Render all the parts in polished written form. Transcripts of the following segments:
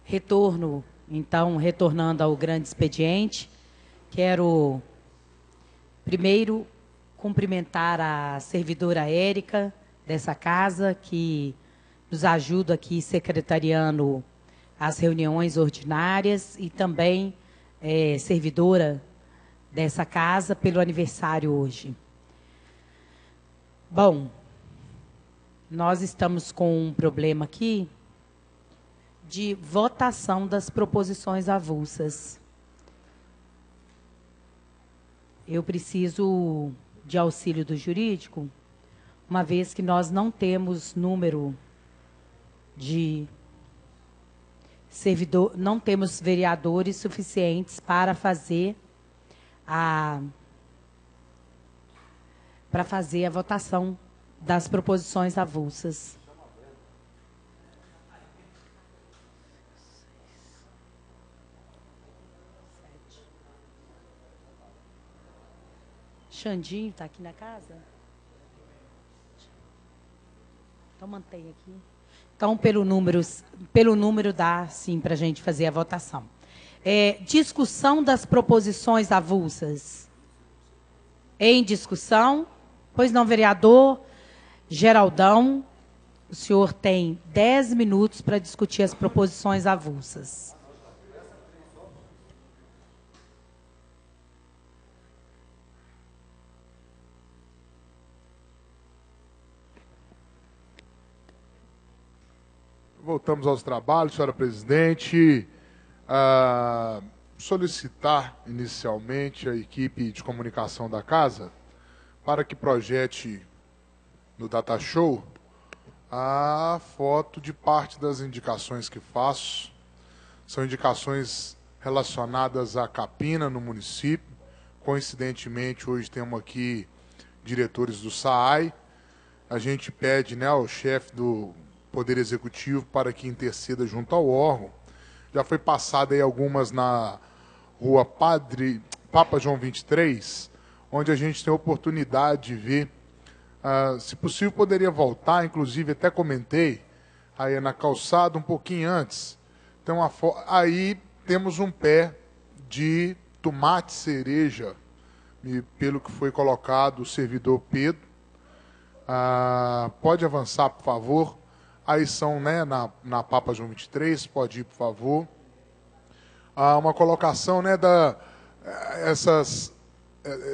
Retornando ao grande expediente, quero primeiro cumprimentar a servidora Érica dessa casa, que nos ajuda aqui secretariando as reuniões ordinárias, e também servidora dessa casa pelo aniversário hoje. Bom, nós estamos com um problema aqui de votação das proposições avulsas. Eu preciso de auxílio do jurídico, uma vez que nós não temos número de não temos vereadores suficientes para fazer a votação das proposições avulsas. Xandinho está aqui na casa? Então, mantém aqui. Então, pelo número dá, sim, para a gente fazer a votação. Discussão das proposições avulsas. Em discussão. Pois não, vereador Geraldão, o senhor tem 10 minutos para discutir as proposições avulsas. Voltamos aos trabalhos, senhora presidente. Solicitar inicialmente a equipe de comunicação da casa para que projete no Data Show a foto de parte das indicações que faço. São indicações relacionadas à capina no município. Coincidentemente, hoje temos aqui diretores do SAAI. A gente pede, né, ao chefe do Poder Executivo para que interceda junto ao órgão. Já foi passada aí algumas na rua Papa João 23, onde a gente tem a oportunidade de ver. Se possível, poderia voltar, inclusive até comentei, aí na calçada um pouquinho antes. Tem aí temos um pé de tomate cereja, pelo que foi colocado o servidor Pedro. Pode avançar, por favor. Aí são, né, na Papa João 23, pode ir, por favor. Uma colocação, né,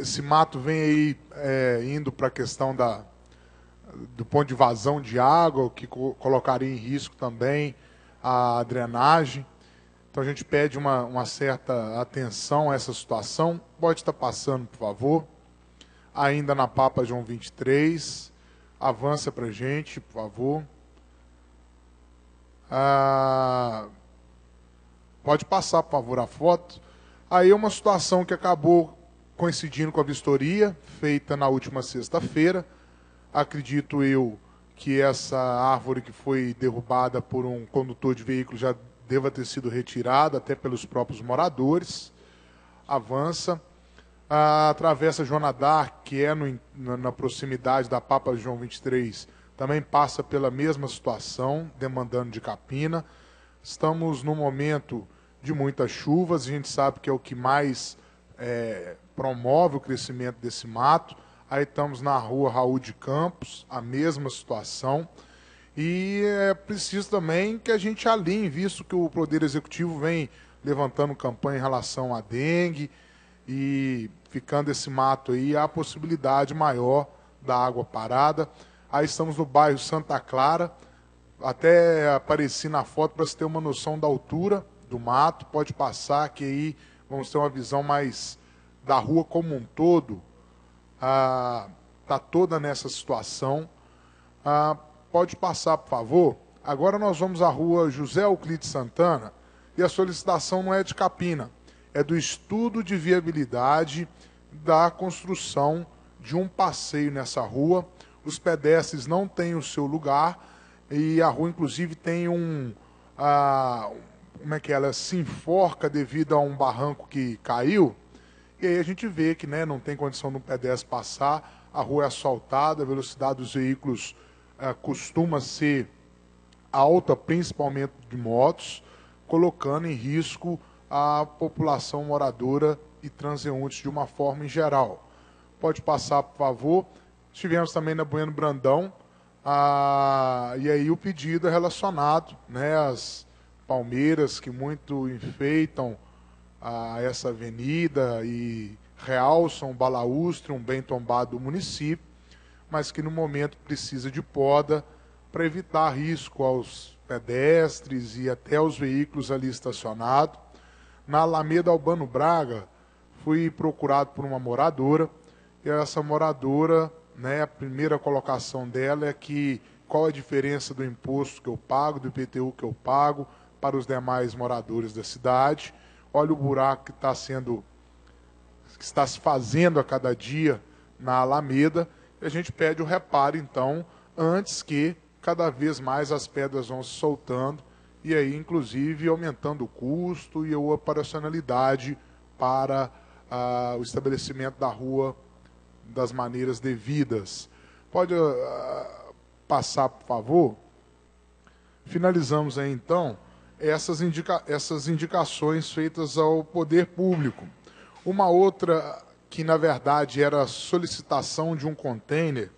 esse mato vem aí indo para a questão do ponto de vazão de água, que colocaria em risco também a drenagem. Então a gente pede uma certa atenção a essa situação. Pode estar passando, por favor. Ainda na Papa João 23, avança para a gente, por favor. Pode passar, por favor, a foto. Aí uma situação que acabou coincidindo com a vistoria, feita na última sexta-feira. Acredito eu que essa árvore que foi derrubada por um condutor de veículo já deva ter sido retirada, até pelos próprios moradores. Avança. A Travessa Joana d'Arc, que é na proximidade da Papa João 23, também passa pela mesma situação, demandando de capina. Estamos num momento de muitas chuvas, a gente sabe que é o que mais promove o crescimento desse mato. Aí estamos na rua Raul de Campos, a mesma situação. E é preciso também que a gente alinhe, visto que o Poder Executivo vem levantando campanha em relação à dengue, e ficando esse mato aí, há a possibilidade maior da água parada. Aí estamos no bairro Santa Clara, até apareci na foto para você ter uma noção da altura do mato. Pode passar, que aí vamos ter uma visão mais da rua como um todo. Está toda nessa situação. Pode passar, por favor. Agora nós vamos à rua José Euclides Santana, e a solicitação não é de capina, é do estudo de viabilidade da construção de um passeio nessa rua. Os pedestres não têm o seu lugar, e a rua, inclusive, tem como é que ela se enforca devido a um barranco que caiu. E aí a gente vê que, né, não tem condição do pedestre passar, a rua é asfaltada, a velocidade dos veículos costuma ser alta, principalmente de motos, colocando em risco a população moradora e transeuntes de uma forma em geral. Pode passar, por favor. Estivemos também na Bueno Brandão, e aí o pedido é relacionado, né, às palmeiras que muito enfeitam essa avenida e realçam o balaústre, um bem tombado do município, mas que no momento precisa de poda para evitar risco aos pedestres e até aos veículos ali estacionados. Na Alameda Albano Braga, fui procurado por uma moradora, e essa moradora, né, a primeira colocação dela é que qual a diferença do imposto que eu pago, do IPTU que eu pago para os demais moradores da cidade. Olha o buraco que está se fazendo a cada dia na Alameda, e a gente pede o reparo, então, antes que cada vez mais as pedras vão se soltando, e aí, inclusive, aumentando o custo e a operacionalidade para o estabelecimento da rua das maneiras devidas. Pode passar, por favor? Finalizamos aí, então, essas indicações feitas ao poder público. Uma outra que, na verdade, era a solicitação de um container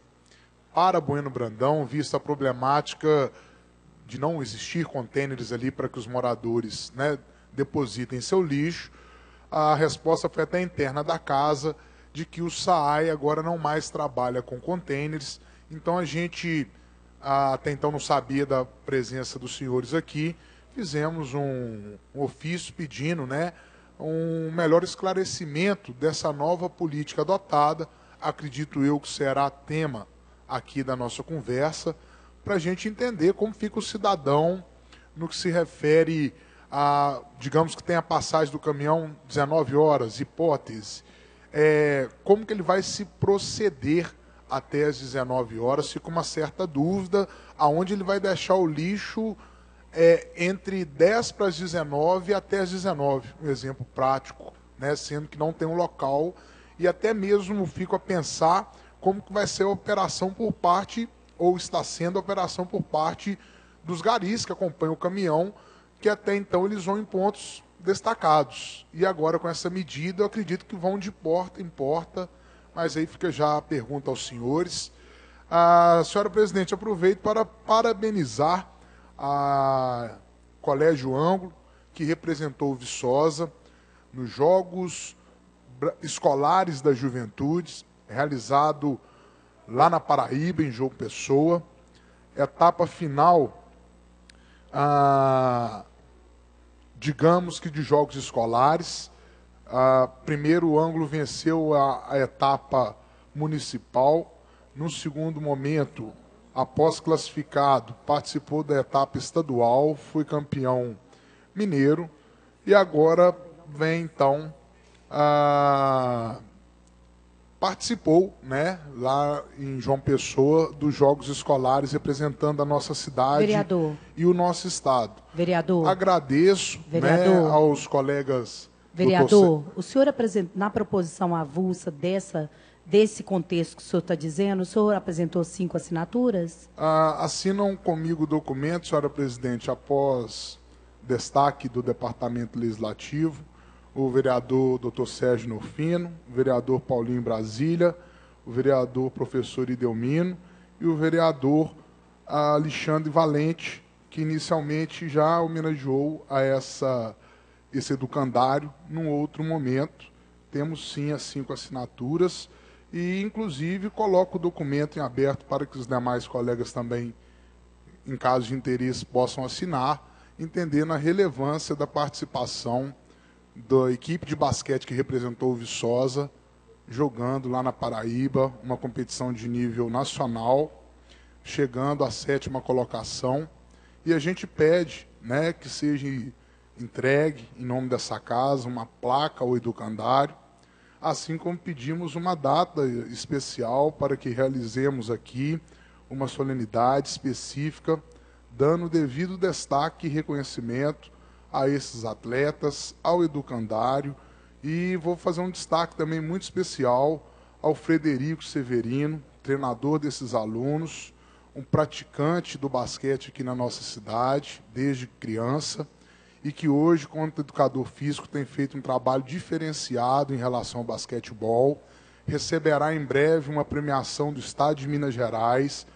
para Bueno Brandão, vista a problemática de não existir contêineres ali para que os moradores, né, depositem seu lixo. A resposta foi até interna da casa, de que o SAAI agora não mais trabalha com contêineres. Então a gente, até então não sabia da presença dos senhores aqui, fizemos um ofício pedindo, né, um melhor esclarecimento dessa nova política adotada. Acredito eu que será tema aqui da nossa conversa, para a gente entender como fica o cidadão no que se refere a, digamos que tem a passagem do caminhão 19 horas, hipótese, como que ele vai se proceder até as 19 horas, fica uma certa dúvida, aonde ele vai deixar o lixo entre 10 para as 19 até as 19, um exemplo prático, né, sendo que não tem um local, e até mesmo fico a pensar como que vai ser a operação por parte, ou está sendo a operação por parte dos garis que acompanham o caminhão, que até então eles vão em pontos destacados. E agora com essa medida eu acredito que vão de porta em porta, mas aí fica já a pergunta aos senhores. Senhora Presidente, aproveito para parabenizar a Colégio Ângulo, que representou o Viçosa nos Jogos Escolares da Juventude, realizado lá na Paraíba, em João Pessoa. Etapa final, digamos que de Jogos Escolares. Primeiro o Ângulo venceu a etapa municipal. No segundo momento, após classificado, participou da etapa estadual, foi campeão mineiro. E agora vem, então, participou, né, lá em João Pessoa, dos Jogos Escolares, representando a nossa cidade, vereador, e o nosso estado. Vereador. Agradeço, vereador, né, aos colegas. Vereador, o senhor, na proposição avulsa desse contexto que o senhor está dizendo, o senhor apresentou 5 assinaturas? Assinam comigo o documento, senhora presidente, após destaque do Departamento Legislativo, o vereador Dr. Sérgio Norfino, o vereador Paulinho Brasília, o vereador professor Idelmino e o vereador Alexandre Valente, que inicialmente já homenageou a esse educandário num outro momento. Temos sim as 5 assinaturas e, inclusive, coloco o documento em aberto para que os demais colegas também, em caso de interesse, possam assinar, entendendo a relevância da participação da equipe de basquete que representou o Viçosa, jogando lá na Paraíba, uma competição de nível nacional, chegando à 7ª colocação. E a gente pede, né, que seja entregue, em nome dessa casa, uma placa ao educandário, assim como pedimos uma data especial para que realizemos aqui uma solenidade específica, dando devido destaque e reconhecimento a esses atletas, ao educandário, e vou fazer um destaque também muito especial ao Frederico Severino, treinador desses alunos, um praticante do basquete aqui na nossa cidade, desde criança, e que hoje, quanto educador físico, tem feito um trabalho diferenciado em relação ao basquetebol. Receberá em breve uma premiação do Estado de Minas Gerais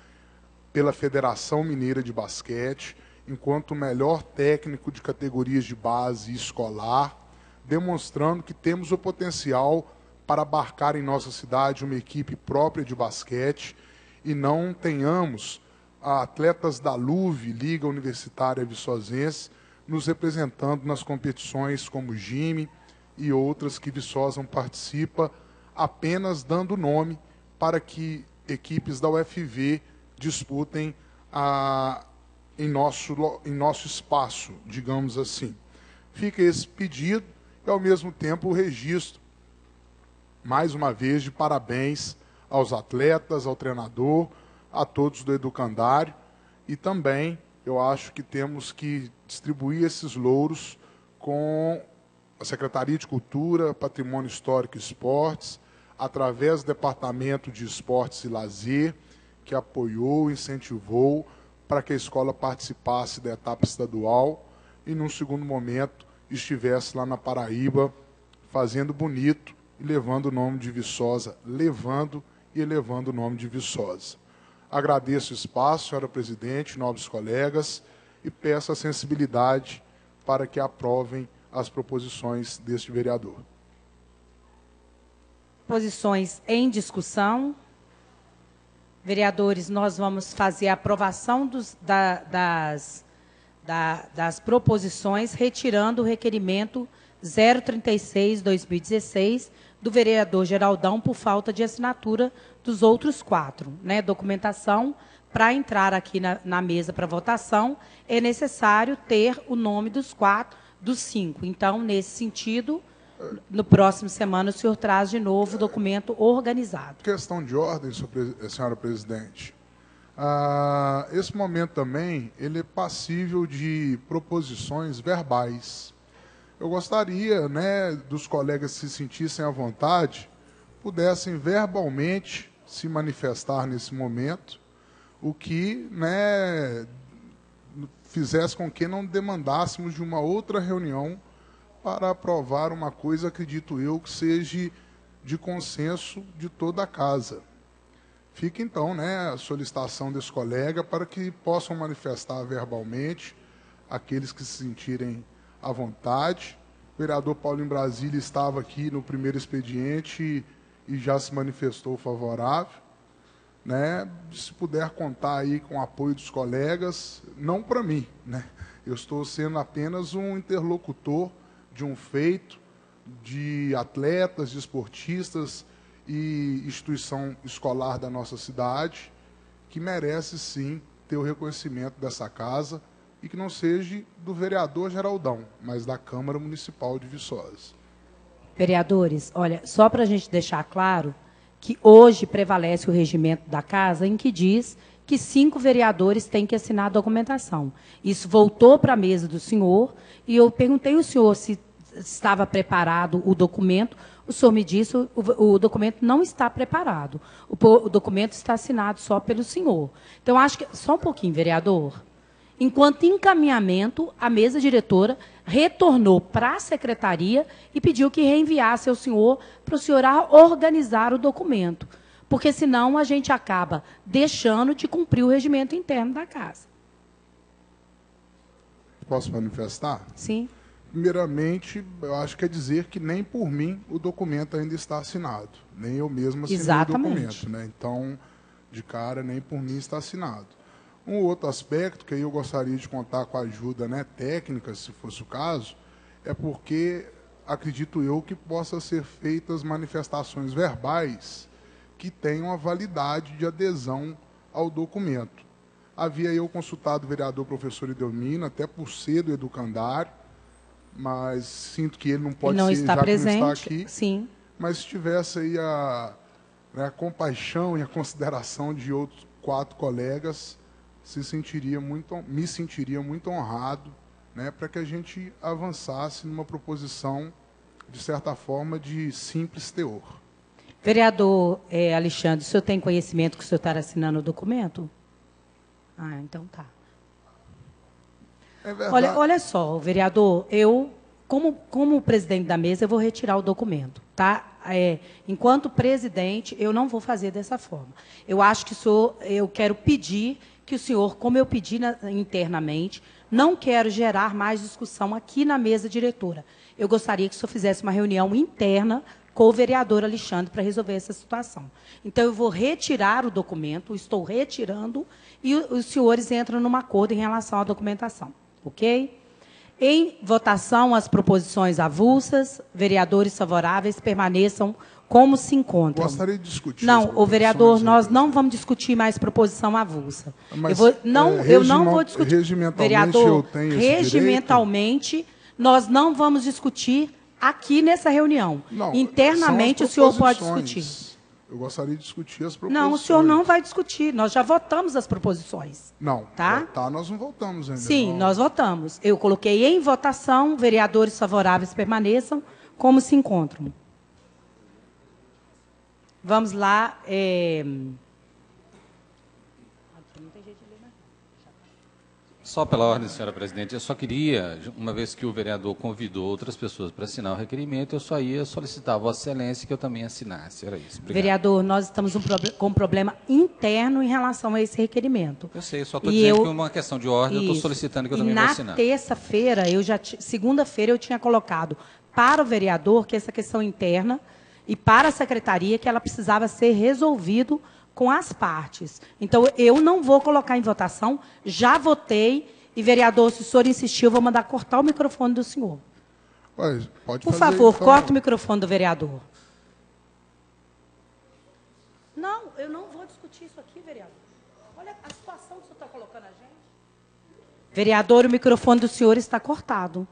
pela Federação Mineira de Basquete, enquanto o melhor técnico de categorias de base escolar, demonstrando que temos o potencial para abarcar em nossa cidade uma equipe própria de basquete e não tenhamos atletas da LUV, Liga Universitária Viçosense, nos representando nas competições como Gime e outras que Viçosa participa, apenas dando nome para que equipes da UFV disputem em nosso espaço, digamos assim. Fica esse pedido e, ao mesmo tempo, o registro, mais uma vez, de parabéns aos atletas, ao treinador, a todos do educandário, e também eu acho que temos que distribuir esses louros com a Secretaria de Cultura, Patrimônio Histórico e Esportes, através do Departamento de Esportes e Lazer, que apoiou, incentivou para que a escola participasse da etapa estadual e, num segundo momento, estivesse lá na Paraíba fazendo bonito e levando o nome de Viçosa, levando e elevando o nome de Viçosa. Agradeço o espaço, senhora presidente, nobres colegas, e peço a sensibilidade para que aprovem as proposições deste vereador. Posições em discussão. Vereadores, nós vamos fazer a aprovação das proposições, retirando o requerimento 036/2016 do vereador Geraldão por falta de assinatura dos outros 4. Né? Documentação, para entrar aqui na mesa para votação, é necessário ter o nome dos 5. Então, nesse sentido, no próximo semana, o senhor traz de novo o documento organizado. Questão de ordem, senhora presidente. Esse momento também ele é passível de proposições verbais. Eu gostaria, né, dos colegas se sentissem à vontade, pudessem verbalmente se manifestar nesse momento, o que, né, fizesse com que não demandássemos de uma outra reunião para aprovar uma coisa, acredito eu, que seja de consenso de toda a casa. Fica, então, né, a solicitação desse colega para que possam manifestar verbalmente aqueles que se sentirem à vontade. O vereador Paulinho Brasília estava aqui no primeiro expediente e já se manifestou favorável. Né? Se puder contar aí com o apoio dos colegas, não para mim, né? Eu estou sendo apenas um interlocutor de um feito, de atletas, de esportistas e instituição escolar da nossa cidade, que merece sim ter o reconhecimento dessa casa e que não seja do vereador Geraldão, mas da Câmara Municipal de Viçosa. Vereadores, olha, só para a gente deixar claro que hoje prevalece o regimento da casa em que diz que 5 vereadores têm que assinar a documentação. Isso voltou para a mesa do senhor e eu perguntei ao senhor se estava preparado o documento. O senhor me disse que o documento não está preparado. O documento está assinado só pelo senhor. Então, acho que... Só um pouquinho, vereador. Enquanto encaminhamento, a mesa diretora retornou para a secretaria e pediu que reenviasse ao senhor para o senhor organizar o documento. Porque, senão, a gente acaba deixando de cumprir o regimento interno da casa. Posso manifestar? Sim. Primeiramente, eu acho que é dizer que nem por mim o documento ainda está assinado. Nem eu mesmo assinei Exatamente. o documento. Né? Então, de cara, nem por mim está assinado. Um outro aspecto que aí eu gostaria de contar com a ajuda, né, técnica, se fosse o caso, é porque acredito eu que possa ser feitas manifestações verbais que tenham a validade de adesão ao documento. Havia eu consultado o vereador professor Edelmino, até por ser do educandário, mas sinto que ele não pode ser, está já presente, que não está aqui. Sim. Mas se tivesse aí a compaixão e a consideração de outros 4 colegas, me sentiria muito honrado, né, para que a gente avançasse numa proposição, de certa forma, de simples teor. Vereador Alexandre, o senhor tem conhecimento que o senhor está assinando o documento? Ah, então tá. É verdade. Olha só, vereador, como presidente da mesa, eu vou retirar o documento, tá? Enquanto presidente, eu não vou fazer dessa forma. Eu acho que eu quero pedir que o senhor, como eu pedi internamente, não quero gerar mais discussão aqui na mesa diretora. Eu gostaria que o senhor fizesse uma reunião interna com o vereador Alexandre para resolver essa situação. Então, eu vou retirar o documento, estou retirando, e os senhores entram num acordo em relação à documentação. Ok? Em votação, as proposições avulsas, vereadores favoráveis permaneçam como se encontram. Gostaria de discutir. Não, o vereador, nós não vamos discutir mais proposição avulsa. Mas, eu não vou discutir. Regimentalmente, vereador, eu tenho esse regimentalmente, nós não vamos discutir aqui nessa reunião. Não, internamente, o senhor pode discutir. Eu gostaria de discutir as proposições. Não, o senhor não vai discutir. Nós já votamos as proposições. Não, tá? Votar nós não votamos ainda. Sim, não. nós votamos. Eu coloquei em votação, vereadores favoráveis permaneçam como se encontram. Vamos lá. Só pela ordem, senhora presidente, eu só queria, uma vez que o vereador convidou outras pessoas para assinar o requerimento, eu só ia solicitar a Vossa Excelência que eu também assinasse. Era isso. Obrigado. Vereador, nós estamos com um problema interno em relação a esse requerimento. Eu sei, só estou dizendo que é uma questão de ordem, eu estou solicitando que eu também vou assinar. Na terça-feira, segunda-feira, eu tinha colocado para o vereador que essa questão interna e para a secretaria que ela precisava ser resolvido com as partes. Então, eu não vou colocar em votação, já votei, e, vereador, se o senhor insistir, eu vou mandar cortar o microfone do senhor. Ué, pode Por fazer, favor, então. corta o microfone do vereador. Não, eu não vou discutir isso aqui, vereador. Olha a situação que o senhor está colocando a gente. Vereador, o microfone do senhor está cortado.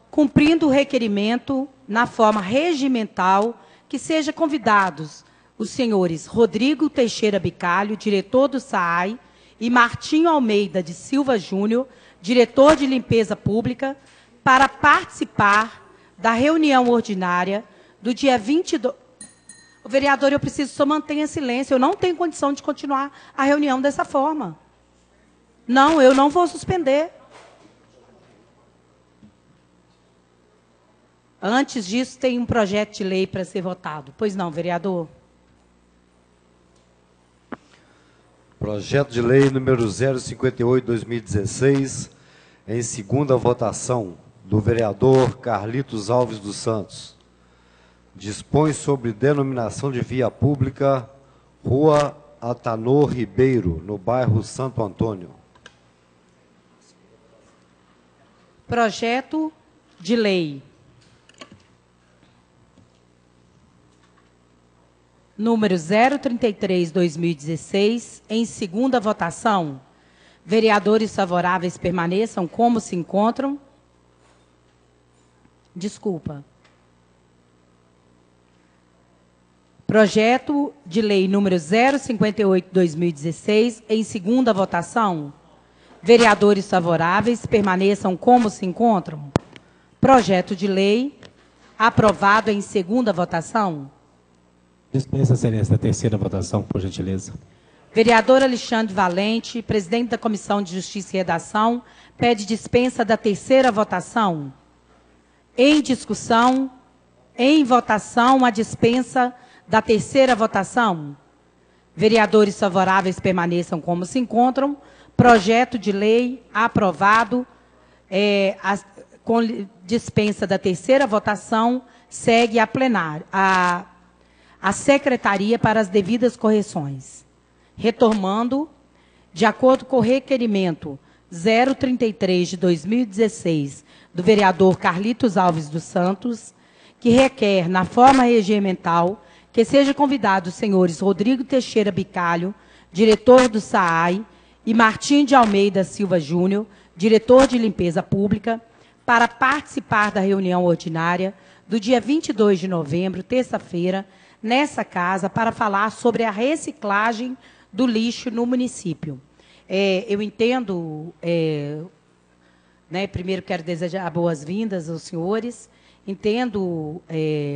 Cumprindo o requerimento, na forma regimental, que sejam convidados os senhores Rodrigo Teixeira Bicalho, diretor do SAAI, e Martinho Almeida de Silva Júnior, diretor de limpeza pública, para participar da reunião ordinária do dia 22... Vereador, eu preciso que o senhor mantenha silêncio. Eu não tenho condição de continuar a reunião dessa forma. Não, eu não vou suspender. Antes disso, tem um projeto de lei para ser votado. Pois não, vereador? Projeto de lei número 058/2016, em segunda votação, do vereador Carlitos Alves dos Santos. Dispõe sobre denominação de via pública Rua Atanor Ribeiro, no bairro Santo Antônio. Projeto de lei número 033/2016, em segunda votação. Vereadores favoráveis permaneçam como se encontram. Desculpa. Projeto de lei número 058/2016, em segunda votação. Vereadores favoráveis permaneçam como se encontram. Projeto de lei aprovado em segunda votação. Dispensa, excelência, da terceira votação, por gentileza. Vereador Alexandre Valente, presidente da Comissão de Justiça e Redação, pede dispensa da terceira votação. Em discussão, em votação, a dispensa da terceira votação. Vereadores favoráveis permaneçam como se encontram. Projeto de lei aprovado com dispensa da terceira votação, segue a plenária, a secretaria para as devidas correções. Retomando, de acordo com o requerimento 033/2016 do vereador Carlitos Alves dos Santos, que requer, na forma regimental, que seja convidado os senhores Rodrigo Teixeira Bicalho, diretor do SAAI, e Martim de Almeida Silva Júnior, diretor de limpeza pública, para participar da reunião ordinária do dia 22 de novembro, terça-feira, nessa casa, para falar sobre a reciclagem do lixo no município. Eu entendo, primeiro quero desejar boas-vindas aos senhores. Entendo,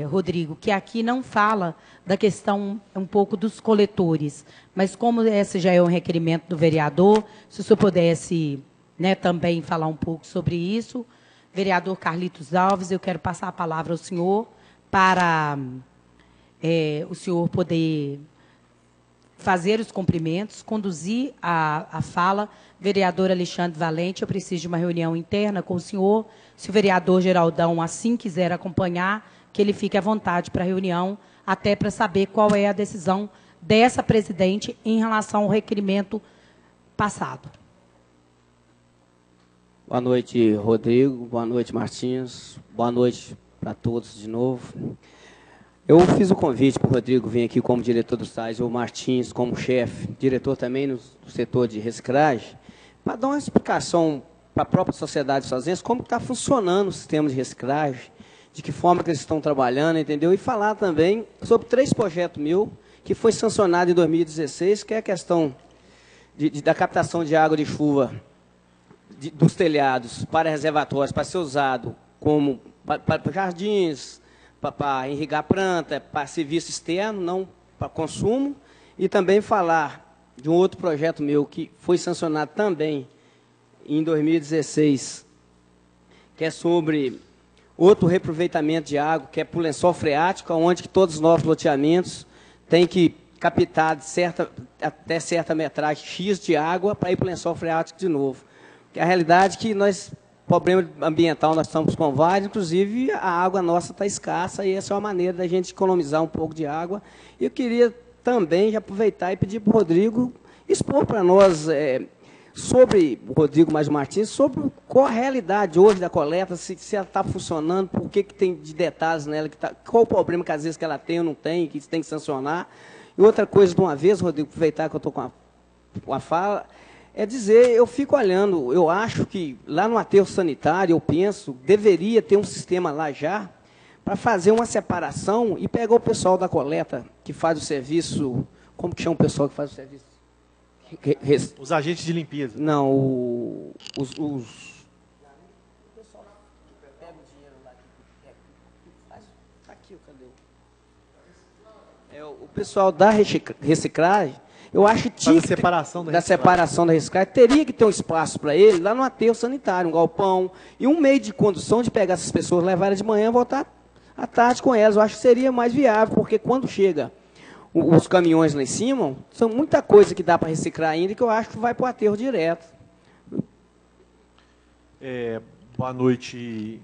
Rodrigo, que aqui não fala da questão um pouco dos coletores, mas como esse já é um requerimento do vereador, se o senhor pudesse né, também falar um pouco sobre isso. Vereador Carlitos Alves, eu quero passar a palavra ao senhor para o senhor poder fazer os cumprimentos, conduzir a fala. Vereador Alexandre Valente, eu preciso de uma reunião interna com o senhor. Se o vereador Geraldão assim quiser acompanhar, que ele fique à vontade para a reunião, até para saber qual é a decisão dessa presidente em relação ao requerimento passado. Boa noite, Rodrigo. Boa noite, Martins. Boa noite para todos de novo. Eu fiz o convite para o Rodrigo vir aqui como diretor do SAIS, o Martins como chefe, diretor também no setor de reciclagem, para dar uma explicação para a própria sociedade sozinha, como está funcionando o sistema de reciclagem, de que forma que eles estão trabalhando, entendeu? E falar também sobre 3 projetos meus, que foi sancionado em 2016, que é a questão da captação de água de chuva dos telhados para reservatórios, para ser usado como para jardins, para irrigar planta, para serviço externo, não para consumo, e também falar de um outro projeto meu que foi sancionado também em 2016, que é sobre outro reaproveitamento de água, que é para o lençol freático, onde que todos os novos loteamentos têm que captar até certa metragem X de água para ir para o lençol freático de novo. Que a realidade é que problema ambiental nós estamos com vários, inclusive a água nossa está escassa e essa é uma maneira da gente economizar um pouco de água. E eu queria também aproveitar e pedir para o Rodrigo expor para nós sobre o Rodrigo mais Martins, sobre qual a realidade hoje da coleta, se ela está funcionando, por que tem de detalhes nela, qual o problema que às vezes que ela tem ou não tem, que tem que sancionar. E outra coisa, de uma vez, Rodrigo, aproveitar que eu estou com a fala, é dizer, eu fico olhando, eu acho que lá no aterro sanitário, eu penso, deveria ter um sistema lá já, para fazer uma separação e pegar o pessoal da coleta, que faz o serviço, como que chama o pessoal que faz o serviço? Os agentes de limpeza. Não, os o pessoal que pega o dinheiro lá, aqui, cadê o pessoal da reciclagem. Eu acho que tinha da separação da reciclagem, teria que ter um espaço para ele lá no aterro sanitário, um galpão, e um meio de condução de pegar essas pessoas, levar elas de manhã e voltar à tarde com elas. Eu acho que seria mais viável, porque quando chega os caminhões lá em cima, são muita coisa que dá para reciclar ainda, que eu acho que vai para o aterro direto. Boa noite,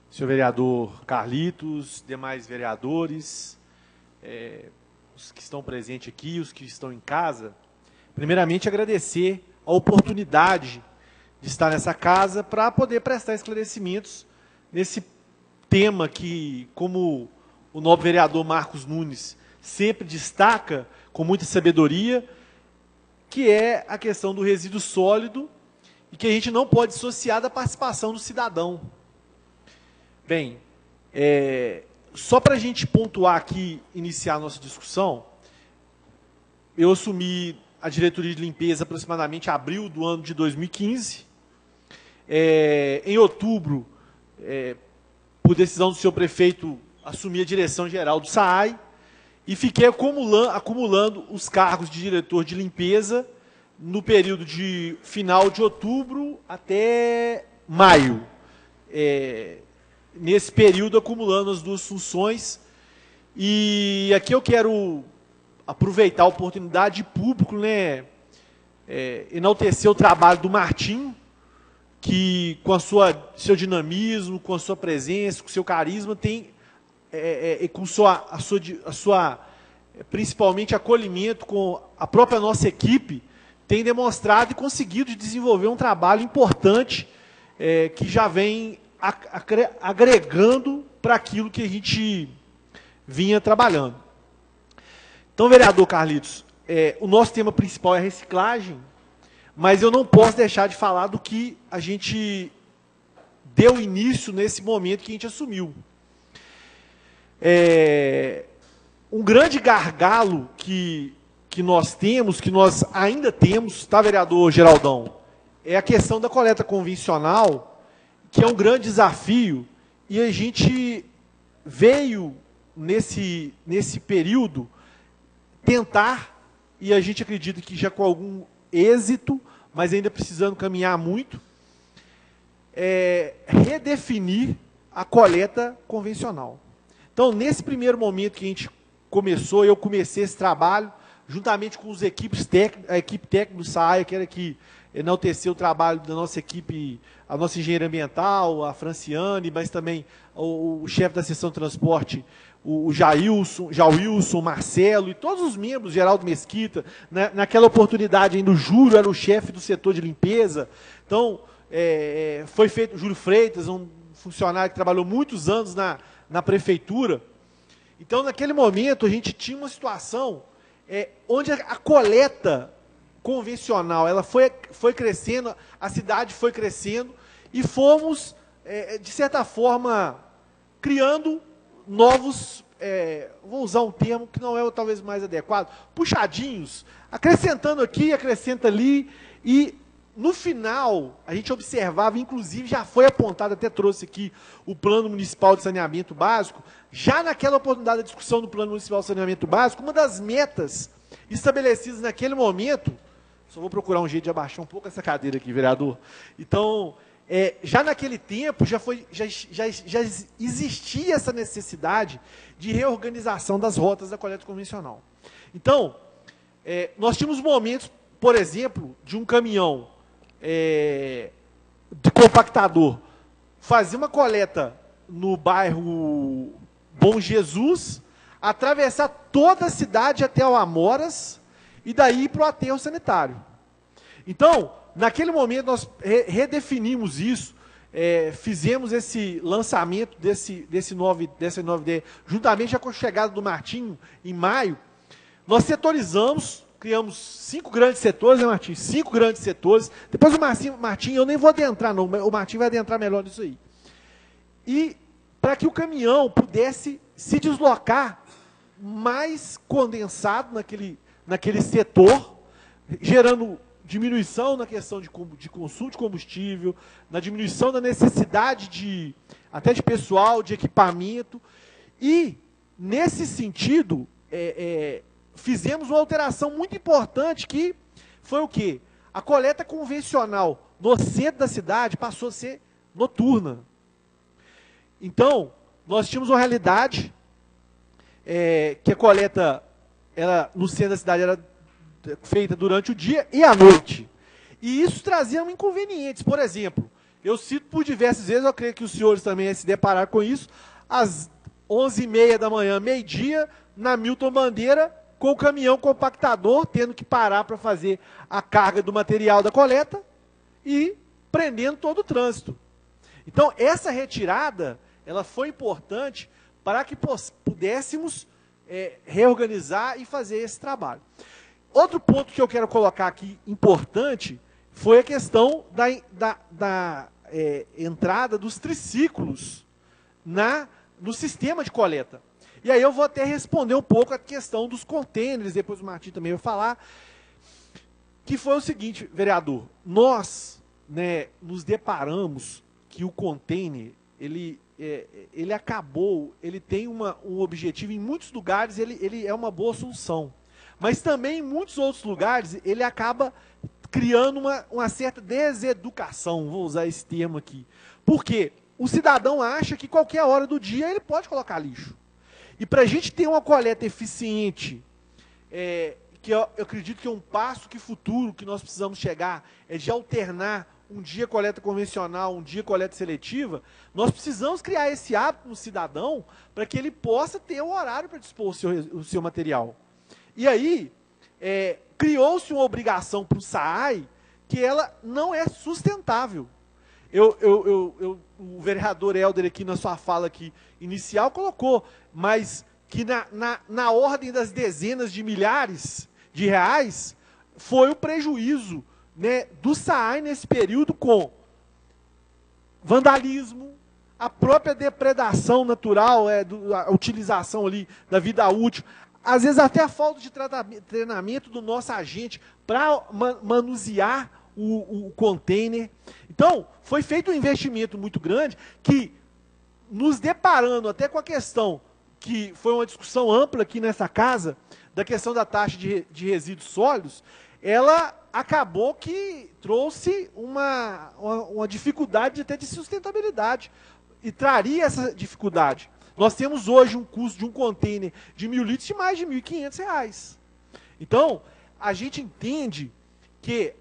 senhor vereador Carlitos, demais vereadores, os que estão presentes aqui, os que estão em casa. Primeiramente, agradecer a oportunidade de estar nessa casa para poder prestar esclarecimentos nesse tema que, como o nobre vereador Marcos Nunes sempre destaca com muita sabedoria, que é a questão do resíduo sólido e que a gente não pode dissociar da participação do cidadão. Bem, só para a gente pontuar aqui, iniciar a nossa discussão, eu assumi a diretoria de limpeza aproximadamente em abril do ano de 2015. Em outubro, por decisão do senhor prefeito, assumi a direção geral do SAAI e fiquei acumulando os cargos de diretor de limpeza no período de final de outubro até maio. Nesse período, acumulando as 2 funções. E aqui eu quero aproveitar a oportunidade pública, né, enaltecer o trabalho do Martim, que com seu dinamismo, com a sua presença, com o seu carisma, tem com a sua principalmente acolhimento com a própria nossa equipe, tem demonstrado e conseguido desenvolver um trabalho importante que já vem agregando para aquilo que a gente vinha trabalhando. Então, vereador Carlitos, o nosso tema principal é a reciclagem, mas eu não posso deixar de falar do que a gente deu início nesse momento que a gente assumiu. Um grande gargalo que nós temos, que nós ainda temos, tá, vereador Geraldão, é a questão da coleta convencional, que é um grande desafio, e a gente veio, nesse período, tentar, e a gente acredita que já com algum êxito, mas ainda precisando caminhar muito, redefinir a coleta convencional. Então, nesse primeiro momento que a gente começou, eu comecei esse trabalho, juntamente com a equipe técnica do SAAI, que era que enalteceu o trabalho da nossa equipe, a nossa engenheira ambiental, a Franciane, mas também o chefe da seção de transporte, o Jailson, o Marcelo e todos os membros, Geraldo Mesquita. Naquela oportunidade ainda o Júlio era o chefe do setor de limpeza. Então, foi feito o Júlio Freitas, um funcionário que trabalhou muitos anos na prefeitura. Então, naquele momento, a gente tinha uma situação onde a coleta convencional ela foi crescendo, a cidade foi crescendo, e fomos, de certa forma, criando novos, vou usar um termo que não é talvez mais adequado, puxadinhos, acrescentando aqui, acrescenta ali, e no final, a gente observava, inclusive já foi apontado, até trouxe aqui o Plano Municipal de Saneamento Básico, já naquela oportunidade da discussão do Plano Municipal de Saneamento Básico, uma das metas estabelecidas naquele momento, só vou procurar um jeito de abaixar um pouco essa cadeira aqui, vereador. Então, já naquele tempo, já existia essa necessidade de reorganização das rotas da coleta convencional. Então, nós tínhamos momentos, por exemplo, de um caminhão de compactador fazer uma coleta no bairro Bom Jesus, atravessar toda a cidade até o Amoras e daí para o aterro sanitário. Então, naquele momento, nós redefinimos isso, fizemos esse lançamento dessa nova ideia, juntamente com a chegada do Martinho, em maio. Nós setorizamos, criamos 5 grandes setores, né, Martinho? 5 grandes setores. Depois o Martinho, eu nem vou adentrar, não, o Martinho vai adentrar melhor nisso aí. E para que o caminhão pudesse se deslocar mais condensado naquele setor, gerando diminuição na questão de consumo de combustível, na diminuição da necessidade até de pessoal, de equipamento. E, nesse sentido, fizemos uma alteração muito importante, que foi o quê? A coleta convencional no centro da cidade passou a ser noturna. Então, nós tínhamos uma realidade que a coleta no centro da cidade era feita durante o dia e à noite. E isso trazia inconvenientes. Por exemplo, eu cito por diversas vezes, eu creio que os senhores também se depararam com isso, às 11h30 da manhã, meio-dia, na Milton Bandeira, com o caminhão compactador, tendo que parar para fazer a carga do material da coleta e prendendo todo o trânsito. Então, essa retirada, ela foi importante para que pudéssemos reorganizar e fazer esse trabalho. Outro ponto que eu quero colocar aqui, importante, foi a questão da entrada dos triciclos no sistema de coleta. E aí eu vou até responder um pouco a questão dos contêineres, depois o Martim também vai falar, que foi o seguinte, vereador, nós nos deparamos que o container, ele acabou, ele tem um objetivo, em muitos lugares ele é uma boa solução, mas também em muitos outros lugares ele acaba criando uma certa deseducação, vou usar esse termo aqui. Por quê? O cidadão acha que qualquer hora do dia ele pode colocar lixo. E para a gente ter uma coleta eficiente, que eu acredito que é um passo futuro que nós precisamos chegar, é de alternar um dia coleta convencional, um dia coleta seletiva, nós precisamos criar esse hábito no cidadão para que ele possa ter o horário para dispor o seu material. E aí, criou-se uma obrigação para o SAAI que ela não é sustentável. O vereador Helder aqui na sua fala aqui inicial colocou, mas que na ordem das dezenas de milhares de reais foi o prejuízo, do SAAI nesse período, com vandalismo, a própria depredação natural, a utilização ali da vida útil, às vezes até a falta de treinamento do nosso agente para manusear o container. Então, foi feito um investimento muito grande que, nos deparando até com a questão, que foi uma discussão ampla aqui nessa casa, da questão da taxa de resíduos sólidos, ela acabou que trouxe uma dificuldade até de sustentabilidade, e traria essa dificuldade. Nós temos hoje um custo de um container de 1.000 litros de mais de R$ 1.500. Então, a gente entende que,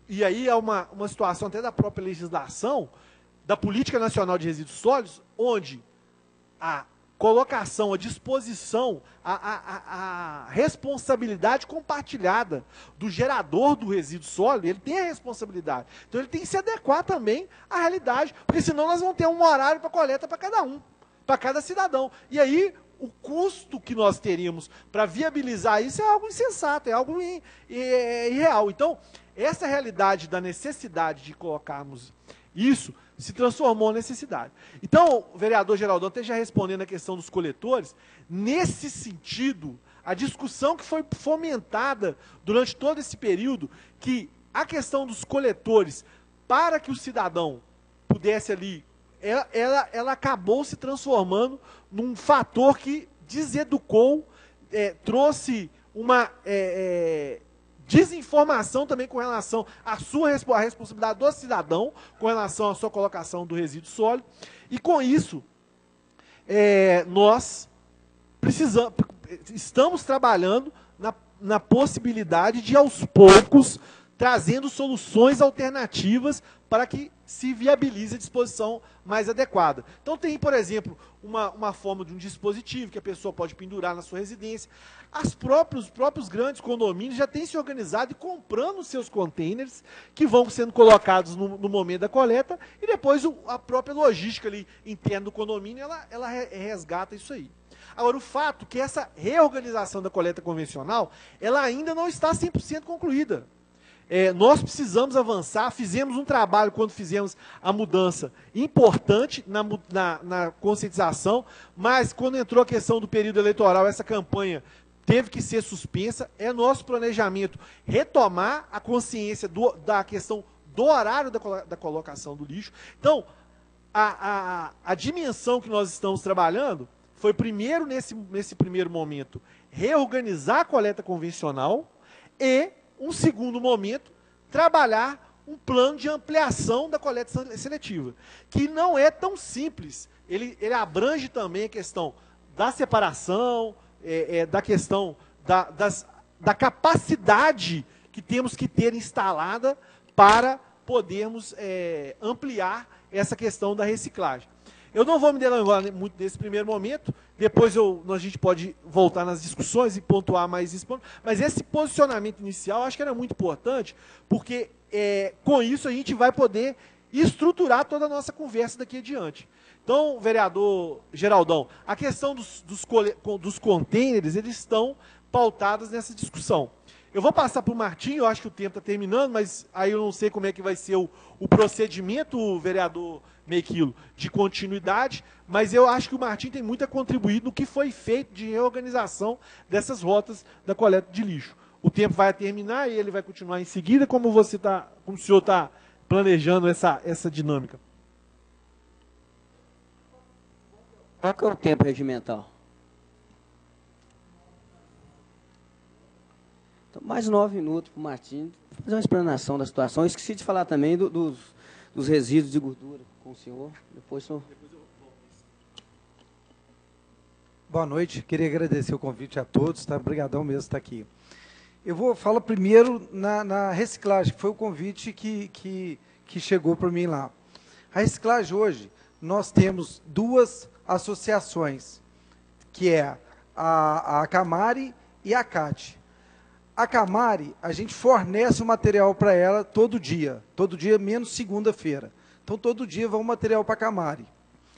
e aí é uma situação até da própria legislação, da Política Nacional de Resíduos Sólidos, onde a colocação, a disposição, a responsabilidade compartilhada do gerador do resíduo sólido, ele tem a responsabilidade. Então ele tem que se adequar também à realidade, porque senão nós vamos ter um horário para coleta para cada um, para cada cidadão. E aí o custo que nós teríamos para viabilizar isso é algo insensato, é algo irreal. Então, essa realidade da necessidade de colocarmos isso se transformou em necessidade. Então, o vereador Geraldão, até já respondendo a questão dos coletores, nesse sentido, a discussão que foi fomentada durante todo esse período, que a questão dos coletores, para que o cidadão pudesse ali, ela acabou se transformando num fator que deseducou, trouxe uma desinformação também com relação à a responsabilidade do cidadão, com relação à sua colocação do resíduo sólido. E com isso, nós estamos trabalhando na possibilidade de, aos poucos, trazendo soluções alternativas para que se viabilize a disposição mais adequada. Então tem, por exemplo, uma forma de um dispositivo que a pessoa pode pendurar na sua residência. Os próprios grandes condomínios já têm se organizado e comprando seus containers que vão sendo colocados no momento da coleta, e depois a própria logística ali interna do condomínio, ela resgata isso aí. Agora, o fato é que essa reorganização da coleta convencional, ela ainda não está 100% concluída. Nós precisamos avançar, fizemos um trabalho quando fizemos a mudança importante na conscientização, mas quando entrou a questão do período eleitoral, essa campanha teve que ser suspensa. É nosso planejamento retomar a consciência da questão do horário da colocação do lixo. Então, a dimensão que nós estamos trabalhando foi primeiro, nesse primeiro momento, reorganizar a coleta convencional e, um segundo momento, trabalhar um plano de ampliação da coleta seletiva, que não é tão simples. Ele abrange também a questão da separação, da questão da capacidade que temos que ter instalada para podermos ampliar essa questão da reciclagem. Eu não vou me delongar muito nesse primeiro momento, depois a gente pode voltar nas discussões e pontuar mais isso, mas esse posicionamento inicial eu acho que era muito importante, porque com isso a gente vai poder estruturar toda a nossa conversa daqui adiante. Então, vereador Geraldão, a questão dos containers, eles estão pautados nessa discussão. Eu vou passar para o Martim, eu acho que o tempo está terminando, mas aí eu não sei como é que vai ser o procedimento, vereador Mequilo, de continuidade, mas eu acho que o Martim tem muito a contribuir no que foi feito de reorganização dessas rotas da coleta de lixo. O tempo vai terminar e ele vai continuar em seguida, como o senhor está planejando essa dinâmica. Qual que é o tempo regimental? Então, mais 9 minutos para o Martim fazer uma explanação da situação. Eu esqueci de falar também dos resíduos de gordura com o senhor. Depois eu... Boa noite, queria agradecer o convite a todos, tá? Obrigadão mesmo por estar aqui. Eu vou falar primeiro na reciclagem, que foi o convite que chegou para mim lá. A reciclagem hoje, nós temos 2 associações, que é a Camari e a CAT. A Camari, a gente fornece o material para ela todo dia menos segunda-feira. Então, todo dia vai um material para a Camari.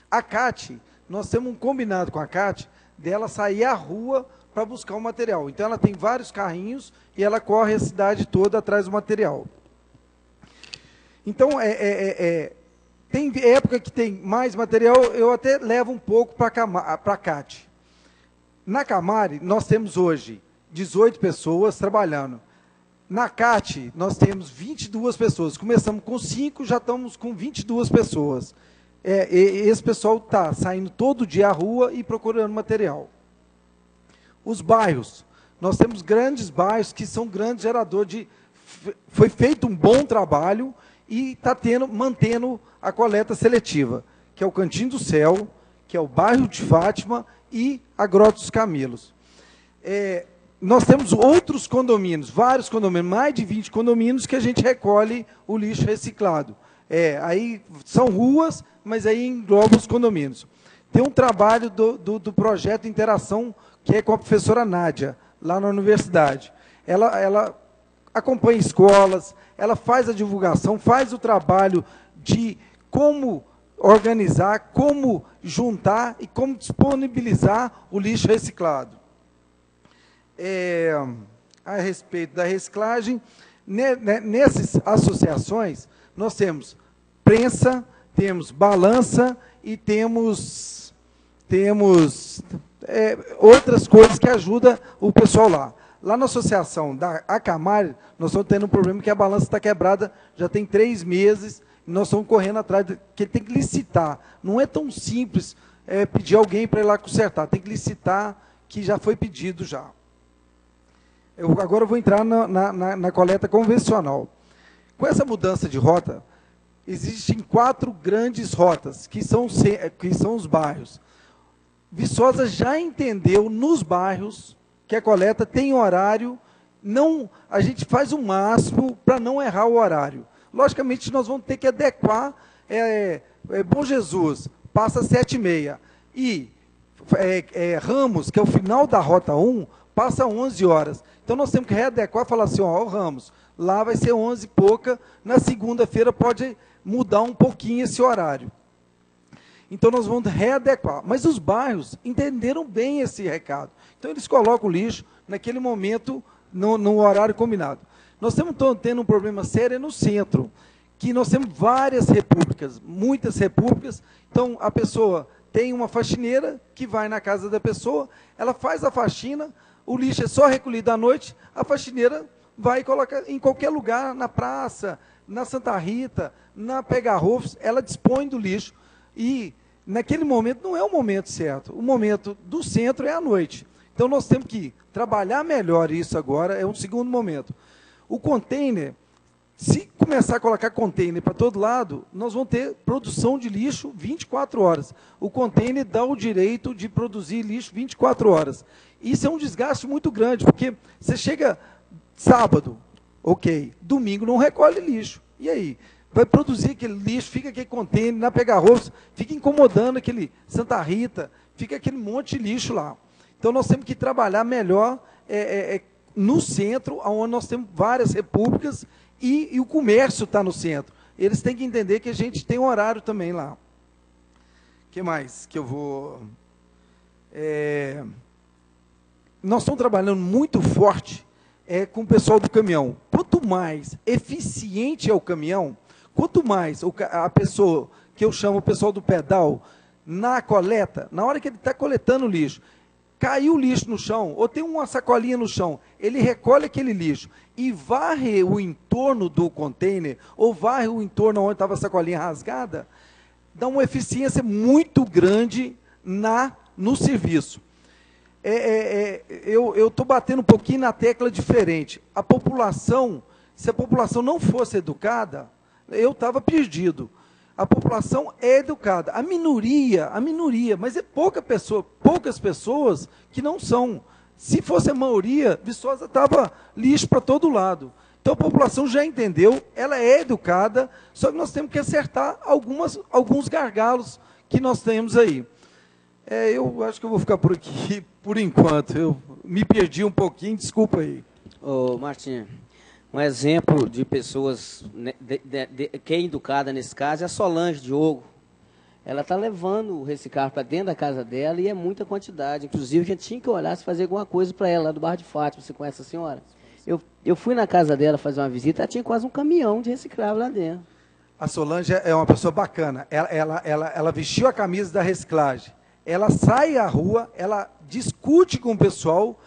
A CAT, nós temos um combinado com a CAT, dela sair à rua para buscar o material. Então, ela tem vários carrinhos e ela corre a cidade toda atrás do material. Então, tem época que tem mais material, eu até levo um pouco para a CAT. Na Camari, nós temos hoje 18 pessoas trabalhando. Na CAT, nós temos 22 pessoas. Começamos com 5, já estamos com 22 pessoas. Esse pessoal está saindo todo dia à rua e procurando material. Os bairros. Nós temos grandes bairros que são grandes geradores de foi feito um bom trabalho e está mantendo a coleta seletiva, que é o Cantinho do Céu, que é o bairro de Fátima e a Grota dos Camelos. Nós temos outros condomínios, vários condomínios, mais de 20 condomínios que a gente recolhe o lixo reciclado. Aí são ruas, mas aí engloba os condomínios. Tem um trabalho do projeto Interação, que é com a professora Nádia, lá na universidade. Ela acompanha escolas, ela faz a divulgação, faz o trabalho de como organizar, como juntar e como disponibilizar o lixo reciclado. A respeito da reciclagem, nessas associações, nós temos prensa, temos balança e temos outras coisas que ajudam o pessoal lá. Lá na associação da Acamar, nós estamos tendo um problema que a balança está quebrada, já tem 3 meses, e nós estamos correndo atrás, porque tem que licitar. Não é tão simples pedir alguém para ir lá consertar, tem que licitar, que já foi pedido já. Agora eu vou entrar na coleta convencional. Com essa mudança de rota, existem 4 grandes rotas, que são os bairros. Viçosa já entendeu nos bairros que a coleta tem horário, a gente faz o máximo para não errar o horário. Logicamente, nós vamos ter que adequar. Bom Jesus, passa às 7h30. E Ramos, que é o final da Rota 1, passa às 11 horas. Então, nós temos que readequar e falar assim, Ramos, lá vai ser 11 e pouca, na segunda-feira pode mudar um pouquinho esse horário. Então, nós vamos readequar. Mas os bairros entenderam bem esse recado. Então, eles colocam o lixo naquele momento, no horário combinado. Nós estamos tendo um problema sério no centro, que nós temos várias repúblicas, muitas repúblicas. Então, a pessoa tem uma faxineira que vai na casa da pessoa, ela faz a faxina, o lixo é só recolhido à noite, a faxineira vai e coloca em qualquer lugar, na praça, na Santa Rita, na Pegarrofos, ela dispõe do lixo. E, naquele momento, não é o momento certo. O momento do centro é à noite. Então, nós temos que trabalhar melhor isso agora, é um segundo momento. O container, se começar a colocar container para todo lado, nós vamos ter produção de lixo 24 horas. O container dá o direito de produzir lixo 24 horas. Isso é um desgaste muito grande, porque você chega sábado, ok, domingo não recolhe lixo. E aí? Vai produzir aquele lixo, fica aquele container na Pegarrofos, fica incomodando aquele Santa Rita, fica aquele monte de lixo lá. Então, nós temos que trabalhar melhor no centro, onde nós temos várias repúblicas, e o comércio está no centro. Eles têm que entender que a gente tem um horário também lá. O que mais que eu vou... Nós estamos trabalhando muito forte com o pessoal do caminhão. Quanto mais eficiente é o caminhão, quanto mais a pessoa, que eu chamo o pessoal do pedal, na coleta, na hora que ele está coletando o lixo, caiu o lixo no chão, ou tem uma sacolinha no chão, ele recolhe aquele lixo e varre o entorno do container, ou varre o entorno onde estava a sacolinha rasgada, dá uma eficiência muito grande no serviço. Eu estou batendo um pouquinho na tecla diferente. A população, se a população não fosse educada, eu estava perdido. A população é educada. A minoria, mas é poucas pessoas que não são. Se fosse a maioria, Viçosa estava lixo para todo lado. Então a população já entendeu, ela é educada, só que nós temos que acertar alguns gargalos que nós temos aí. Eu acho que eu vou ficar por aqui, por enquanto. Eu me perdi um pouquinho, desculpa aí. Ô, Martinho, um exemplo de pessoas, que é educada nesse caso, é a Solange Diogo. Ela está levando o reciclável para dentro da casa dela e é muita quantidade. Inclusive, a gente tinha que olhar se fazer alguma coisa para ela, lá do Bar de Fátima. Você conhece a senhora? Eu fui na casa dela fazer uma visita, ela tinha quase um caminhão de reciclável lá dentro. A Solange é uma pessoa bacana. Ela vestiu a camisa da reciclagem. Ela sai à rua, ela discute com o pessoal,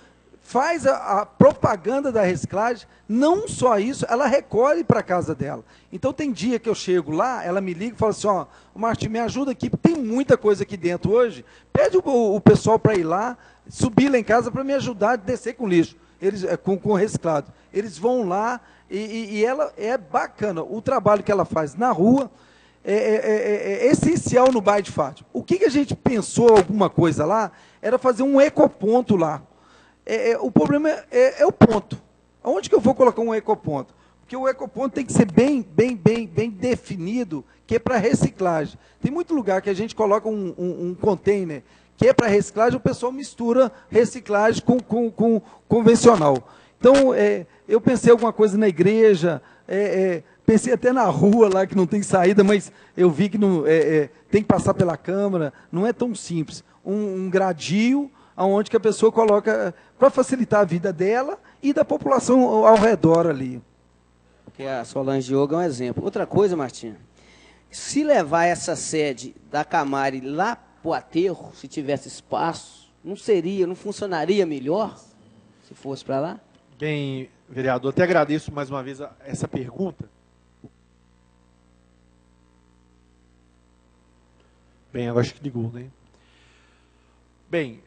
faz a propaganda da reciclagem, não só isso, ela recolhe para a casa dela. Então, tem dia que eu chego lá, ela me liga e fala assim, Martim, me ajuda aqui, tem muita coisa aqui dentro hoje, pede o pessoal para ir lá, subir lá em casa para me ajudar a descer com lixo. com reciclado. Eles vão lá e ela é bacana. O trabalho que ela faz na rua é essencial no bairro de Fátima. O que a gente pensou, alguma coisa lá, era fazer um ecoponto lá. O problema é o ponto. Onde que eu vou colocar um ecoponto? Porque o ecoponto tem que ser bem definido, que é para reciclagem. Tem muito lugar que a gente coloca um container que é para reciclagem, o pessoal mistura reciclagem com convencional. Então, eu pensei alguma coisa na igreja, pensei até na rua lá, que não tem saída, mas eu vi que não, tem que passar pela Câmara, não é tão simples. Um gradil, onde que a pessoa coloca, para facilitar a vida dela e da população ao redor ali. Que a Solange Yoga é um exemplo. Outra coisa, Martinho, se levar essa sede da Camari lá para o aterro, se tivesse espaço, não funcionaria melhor se fosse para lá? Bem, vereador, até agradeço mais uma vez essa pergunta. Bem, agora acho que ligou, né? Bem,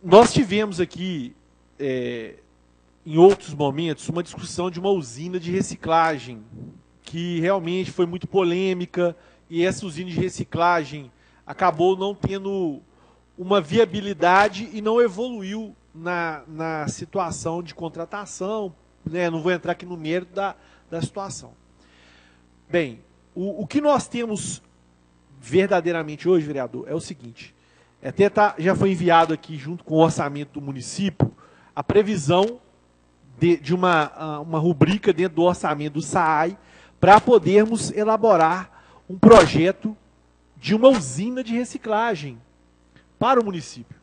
nós tivemos aqui, em outros momentos, uma discussão de uma usina de reciclagem, que realmente foi muito polêmica, e essa usina de reciclagem acabou não tendo uma viabilidade e não evoluiu na situação de contratação, né? Não vou entrar aqui no mérito da situação. Bem, o que nós temos verdadeiramente hoje, vereador, é o seguinte, até já foi enviado aqui junto com o orçamento do município a previsão de uma rubrica dentro do orçamento do SAAI para podermos elaborar um projeto de uma usina de reciclagem para o município.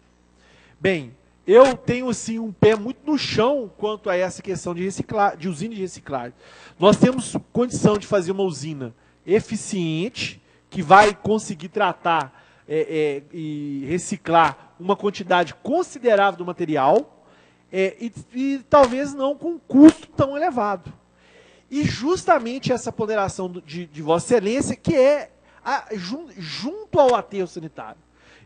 Bem, eu tenho assim um pé muito no chão quanto a essa questão de usina de reciclagem. Nós temos condição de fazer uma usina eficiente, que vai conseguir tratar e reciclar uma quantidade considerável do material, e talvez não com um custo tão elevado. E justamente essa ponderação de Vossa Excelência, que é junto ao aterro sanitário.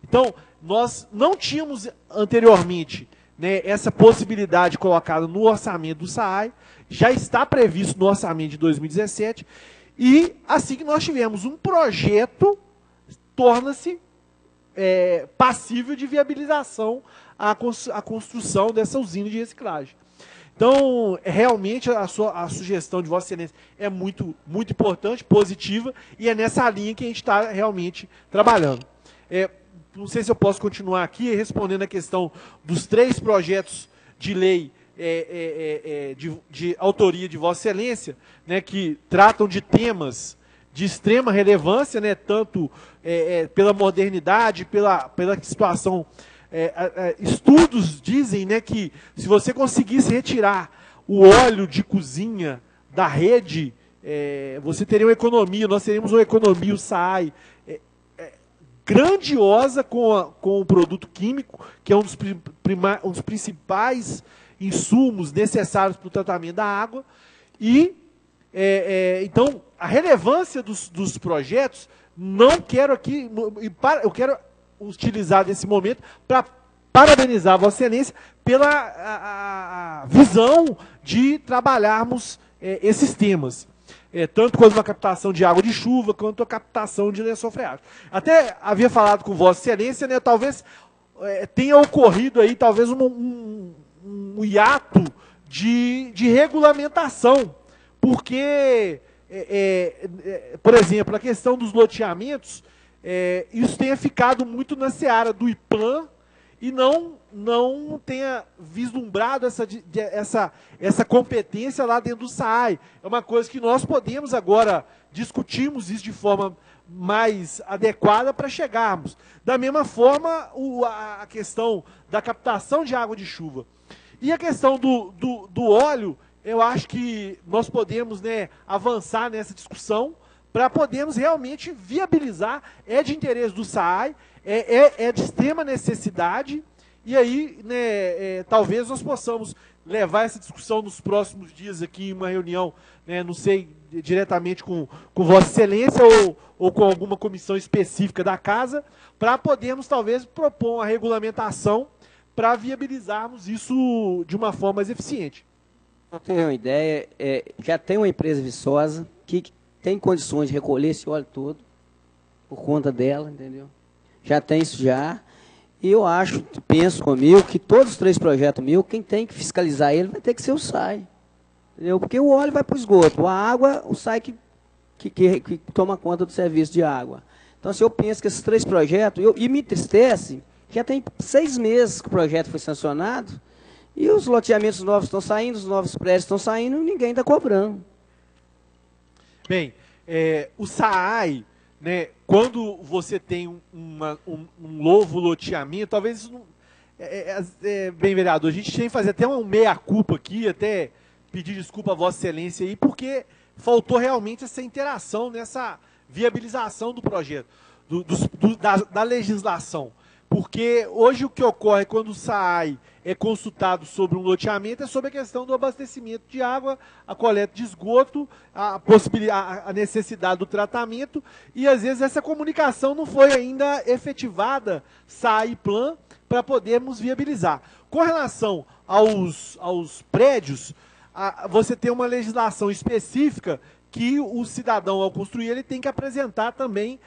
Então, nós não tínhamos anteriormente, né, essa possibilidade colocada no orçamento do SAAI, já está previsto no orçamento de 2017, e assim que nós tivemos um projeto, torna-se passível de viabilização a construção dessa usina de reciclagem. Então, realmente, a sugestão de Vossa Excelência é muito, muito importante, positiva, e é nessa linha que a gente está realmente trabalhando. Não sei se eu posso continuar aqui respondendo a questão dos 3 projetos de lei de autoria de Vossa Excelência, né, que tratam de temas de extrema relevância, né, tanto pela modernidade, pela situação. Estudos dizem, né, que se você conseguisse retirar o óleo de cozinha da rede, você teria uma economia, nós teríamos uma economia, o SAAI, grandiosa com o produto químico, que é um dos principais insumos necessários para o tratamento da água. E, então, a relevância dos projetos, não quero aqui, eu quero utilizar desse momento para parabenizar a Vossa Excelência pela a visão de trabalharmos esses temas. Tanto quanto a captação de água de chuva, quanto a captação de lençol freático. Até havia falado com Vossa Excelência, né, talvez tenha ocorrido aí talvez um hiato de regulamentação, porque, por exemplo, a questão dos loteamentos, isso tenha ficado muito na seara do IPAM e não tenha vislumbrado essa competência lá dentro do SAAI. É uma coisa que nós podemos agora discutirmos isso de forma mais adequada para chegarmos. Da mesma forma, a questão da captação de água de chuva. E a questão do óleo, eu acho que nós podemos, né, avançar nessa discussão para podermos realmente viabilizar, de interesse do SAAI, é de extrema necessidade, e aí, né, talvez nós possamos levar essa discussão nos próximos dias aqui em uma reunião, né, não sei, diretamente com Vossa Excelência ou com alguma comissão específica da Casa, para podermos talvez propor uma regulamentação para viabilizarmos isso de uma forma mais eficiente. Eu tenho uma ideia, já tem uma empresa Viçosa que tem condições de recolher esse óleo todo por conta dela, entendeu? Já tem isso já. E eu acho, penso comigo, que todos os 3 projetos meus, quem tem que fiscalizar ele vai ter que ser o SAI. Entendeu? Porque o óleo vai para o esgoto, a água, o SAI que toma conta do serviço de água. Então, se eu penso que esses 3 projetos, e me entristece, já tem 6 meses que o projeto foi sancionado, e os loteamentos novos estão saindo, os novos prédios estão saindo, e ninguém está cobrando. Bem, o SAAI, né, quando você tem um novo loteamento, talvez isso não... bem, vereador, a gente tem que fazer até uma meia-culpa aqui, até pedir desculpa a Vossa Excelência aí, porque faltou realmente essa interação nessa viabilização do projeto, da legislação. Porque hoje o que ocorre quando o SAAI é consultado sobre um loteamento é sobre a questão do abastecimento de água, a coleta de esgoto, a necessidade do tratamento, e às vezes essa comunicação não foi ainda efetivada, SAAI e Plan, para podermos viabilizar. Com relação aos prédios, você tem uma legislação específica que o cidadão, ao construir, ele tem que apresentar também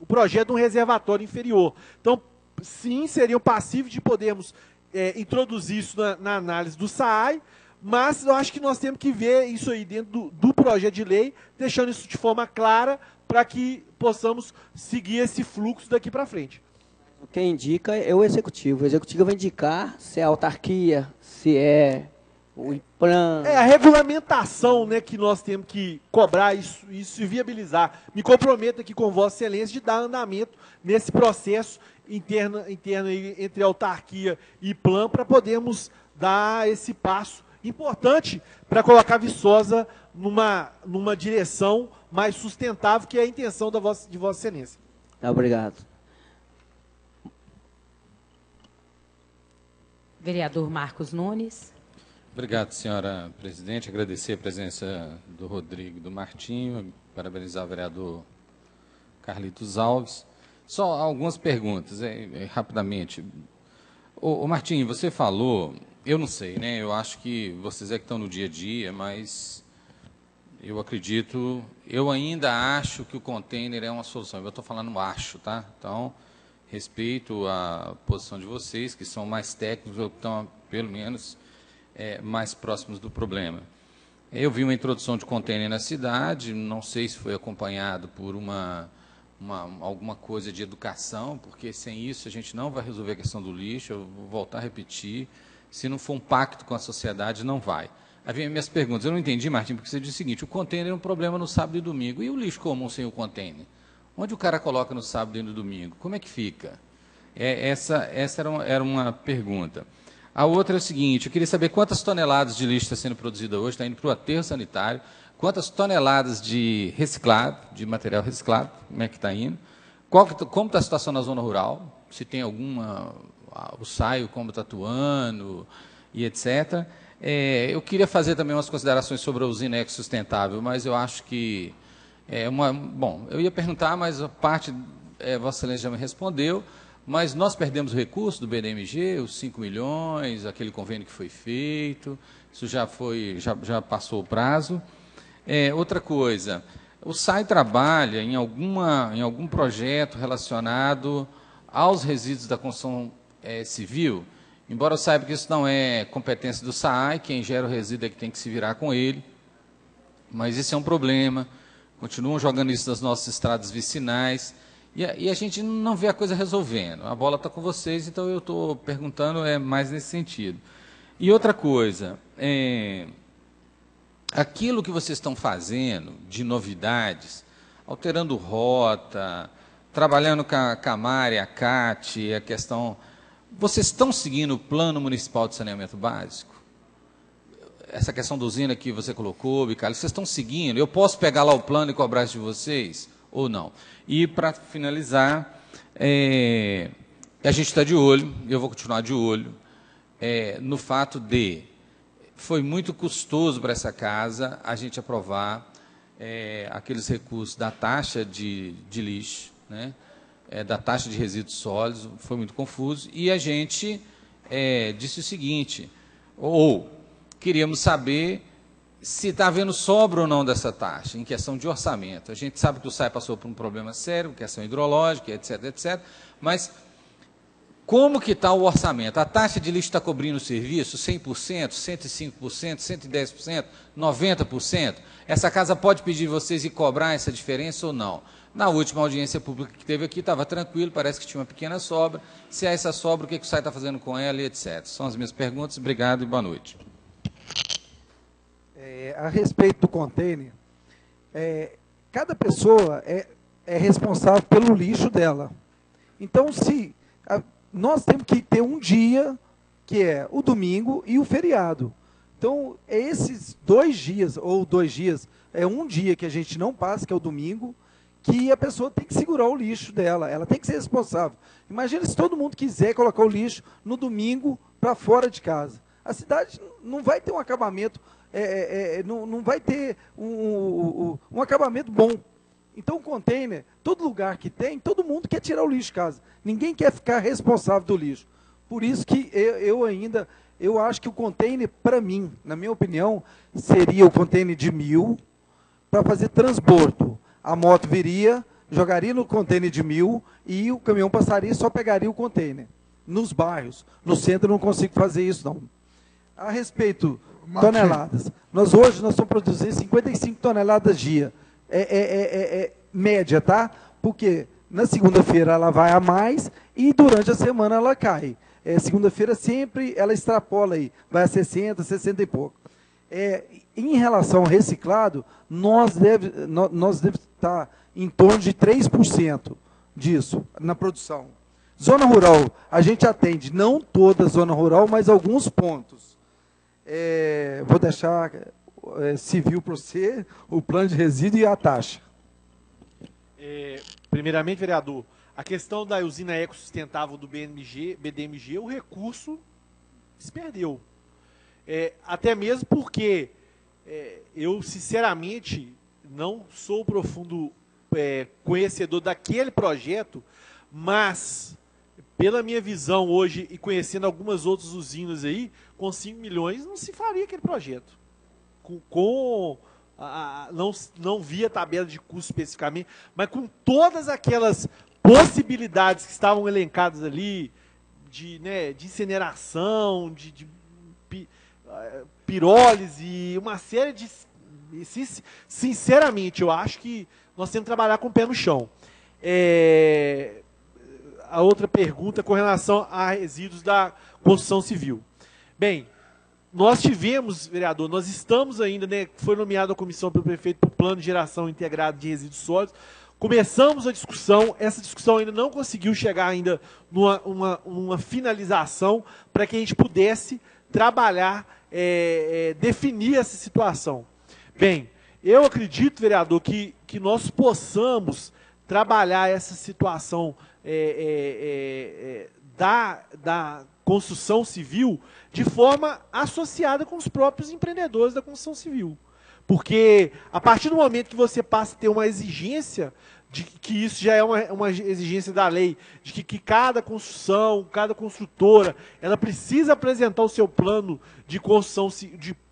o projeto de um reservatório inferior. Então, sim, seriam passíveis de podermos introduzir isso na análise do SAAI, mas eu acho que nós temos que ver isso aí dentro do projeto de lei, deixando isso de forma clara para que possamos seguir esse fluxo daqui para frente. Quem indica é o executivo. O executivo vai indicar se é a autarquia, se é o IPLAN. A regulamentação, né, que nós temos que cobrar isso e viabilizar. Me comprometo aqui com Vossa Excelência de dar andamento nesse processo interno entre autarquia e IPLAN para podermos dar esse passo importante para colocar Viçosa numa direção mais sustentável, que é a intenção de Vossa Excelência. Obrigado. Vereador Marcos Nunes. Obrigado, senhora presidente. Agradecer a presença do Rodrigo e do Martinho, parabenizar o vereador Carlitos Alves. Só algumas perguntas, rapidamente. Ô Martinho, você falou, eu não sei, né? Eu acho que vocês que estão no dia a dia, mas eu acredito, eu ainda acho que o container é uma solução. Eu estou falando acho, tá? Então, respeito a posição de vocês, que são mais técnicos, ou que estão, pelo menos, mais próximos do problema. Eu vi uma introdução de container na cidade, não sei se foi acompanhado por alguma coisa de educação, porque sem isso a gente não vai resolver a questão do lixo. Eu vou voltar a repetir, se não for um pacto com a sociedade, não vai. Aí vem minhas perguntas. Eu não entendi, Martim, porque você disse o seguinte: o container é um problema no sábado e domingo. E o lixo comum sem o container? Onde o cara coloca no sábado e no domingo? Como é que fica? Essa era uma pergunta. A outra é o seguinte: eu queria saber quantas toneladas de lixo está sendo produzida hoje, está indo para o aterro sanitário, quantas toneladas de reciclado, de material reciclado, como é que está indo, como está a situação na zona rural, se tem alguma, o SAI, como está atuando, e etc. Eu queria fazer também umas considerações sobre a usina ecossustentável, mas eu acho que bom, eu ia perguntar, mas a parte, Vossa Excelência já me respondeu, mas nós perdemos o recurso do BDMG, os 5 milhões, aquele convênio que foi feito, isso já passou o prazo. Outra coisa, o SAI trabalha em algum projeto relacionado aos resíduos da construção civil, embora eu saiba que isso não é competência do SAI, quem gera o resíduo é que tem que se virar com ele, mas isso é um problema. Continuam jogando isso nas nossas estradas vicinais, e a gente não vê a coisa resolvendo. A bola está com vocês, então eu estou perguntando mais nesse sentido. E outra coisa, aquilo que vocês estão fazendo de novidades, alterando rota, trabalhando com a Camar e a CAT, a questão... Vocês estão seguindo o Plano Municipal de Saneamento Básico? Essa questão da usina que você colocou, Bicalho, vocês estão seguindo? Eu posso pegar lá o plano e cobrar isso de vocês? Ou não? E, para finalizar, a gente está de olho, eu vou continuar de olho, no fato de foi muito custoso para essa casa a gente aprovar aqueles recursos da taxa de lixo, né? da taxa de resíduos sólidos, foi muito confuso, e a gente disse o seguinte, queríamos saber se está havendo sobra ou não dessa taxa, em questão de orçamento. A gente sabe que o SAI passou por um problema sério, questão hidrológica, etc., etc., mas como que está o orçamento? A taxa de lixo está cobrindo o serviço 100%, 105%, 110%, 90%? Essa casa pode pedir vocês e cobrar essa diferença ou não? Na última audiência pública que teve aqui, estava tranquilo, parece que tinha uma pequena sobra. Se há essa sobra, o que o SAI está fazendo com ela e etc. São as minhas perguntas. Obrigado e boa noite. A respeito do container, cada pessoa é responsável pelo lixo dela. Então, nós temos que ter um dia, que é o domingo e o feriado. Então, esses 2 dias, ou 2 dias, é um dia que a gente não passa, que é o domingo, que a pessoa tem que segurar o lixo dela, ela tem que ser responsável. Imagina se todo mundo quiser colocar o lixo no domingo para fora de casa. A cidade não vai ter um acabamento, não vai ter um acabamento bom. Então, o container, todo lugar que tem, todo mundo quer tirar o lixo de casa. Ninguém quer ficar responsável do lixo. Por isso que eu acho que o container, para mim, na minha opinião, seria o container de 1.000 para fazer transbordo. A moto viria, jogaria no container de 1.000 e o caminhão passaria e só pegaria o container. Nos bairros. No centro eu não consigo fazer isso, não. A respeito, toneladas. Hoje nós estamos produzindo 55 toneladas dia. Média, tá? Porque na segunda-feira ela vai a mais e durante a semana ela cai. Segunda-feira sempre ela extrapola aí, vai a 60, 60 e pouco. Em relação ao reciclado, nós devemos estar em torno de 3% disso na produção. Zona rural, a gente atende, não toda a zona rural, mas alguns pontos. Vou deixar civil para você, o plano de resíduo e a taxa. Primeiramente, vereador, a questão da usina ecossustentável do BDMG, o recurso se perdeu. Até mesmo porque eu, sinceramente, não sou profundo conhecedor daquele projeto, mas, pela minha visão hoje, e conhecendo algumas outras usinas aí, com 5 milhões não se faria aquele projeto. Não via tabela de custo especificamente, mas com todas aquelas possibilidades que estavam elencadas ali, de incineração, de pirólise, uma série de... Sinceramente, eu acho que nós temos que trabalhar com o pé no chão. A outra pergunta com relação a resíduos da construção civil. Bem, nós tivemos, vereador, nós estamos ainda, foi nomeada a comissão pelo prefeito para o plano de geração integrado de resíduos sólidos. Começamos a discussão, essa discussão ainda não conseguiu chegar ainda numa finalização para que a gente pudesse trabalhar, definir essa situação. Bem, eu acredito, vereador, que nós possamos trabalhar essa situação da construção civil de forma associada com os próprios empreendedores da construção civil. Porque a partir do momento que você passa a ter uma exigência, de que isso já é uma exigência da lei, de que cada construção, cada construtora, ela precisa apresentar o seu plano de construção,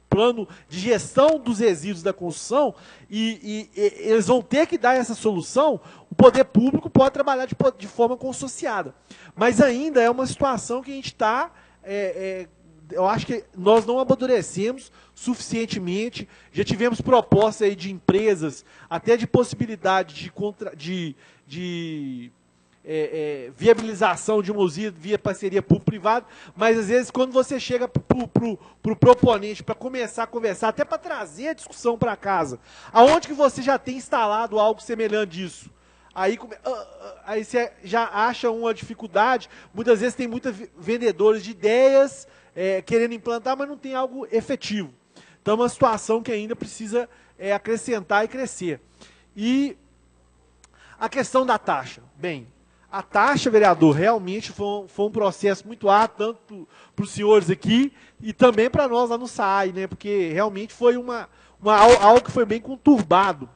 plano de gestão dos resíduos da construção, e eles vão ter que dar essa solução, o poder público pode trabalhar de forma consociada. Mas ainda é uma situação que a gente está... eu acho que nós não amadurecemos suficientemente, já tivemos propostas aí de empresas, até de possibilidade de viabilização de uma usina via parceria público-privada, mas às vezes quando você chega para o proponente, para começar a conversar, até para trazer a discussão para casa, aonde que você já tem instalado algo semelhante disso? Aí você já acha uma dificuldade, muitas vezes tem muitos vendedores de ideias querendo implantar, mas não tem algo efetivo. Então é uma situação que ainda precisa acrescentar e crescer. E a questão da taxa. Bem, a taxa, vereador, realmente foi um processo muito árduo, tanto para os senhores aqui e também para nós lá no SAI, né? Porque realmente foi algo que foi bem conturbado.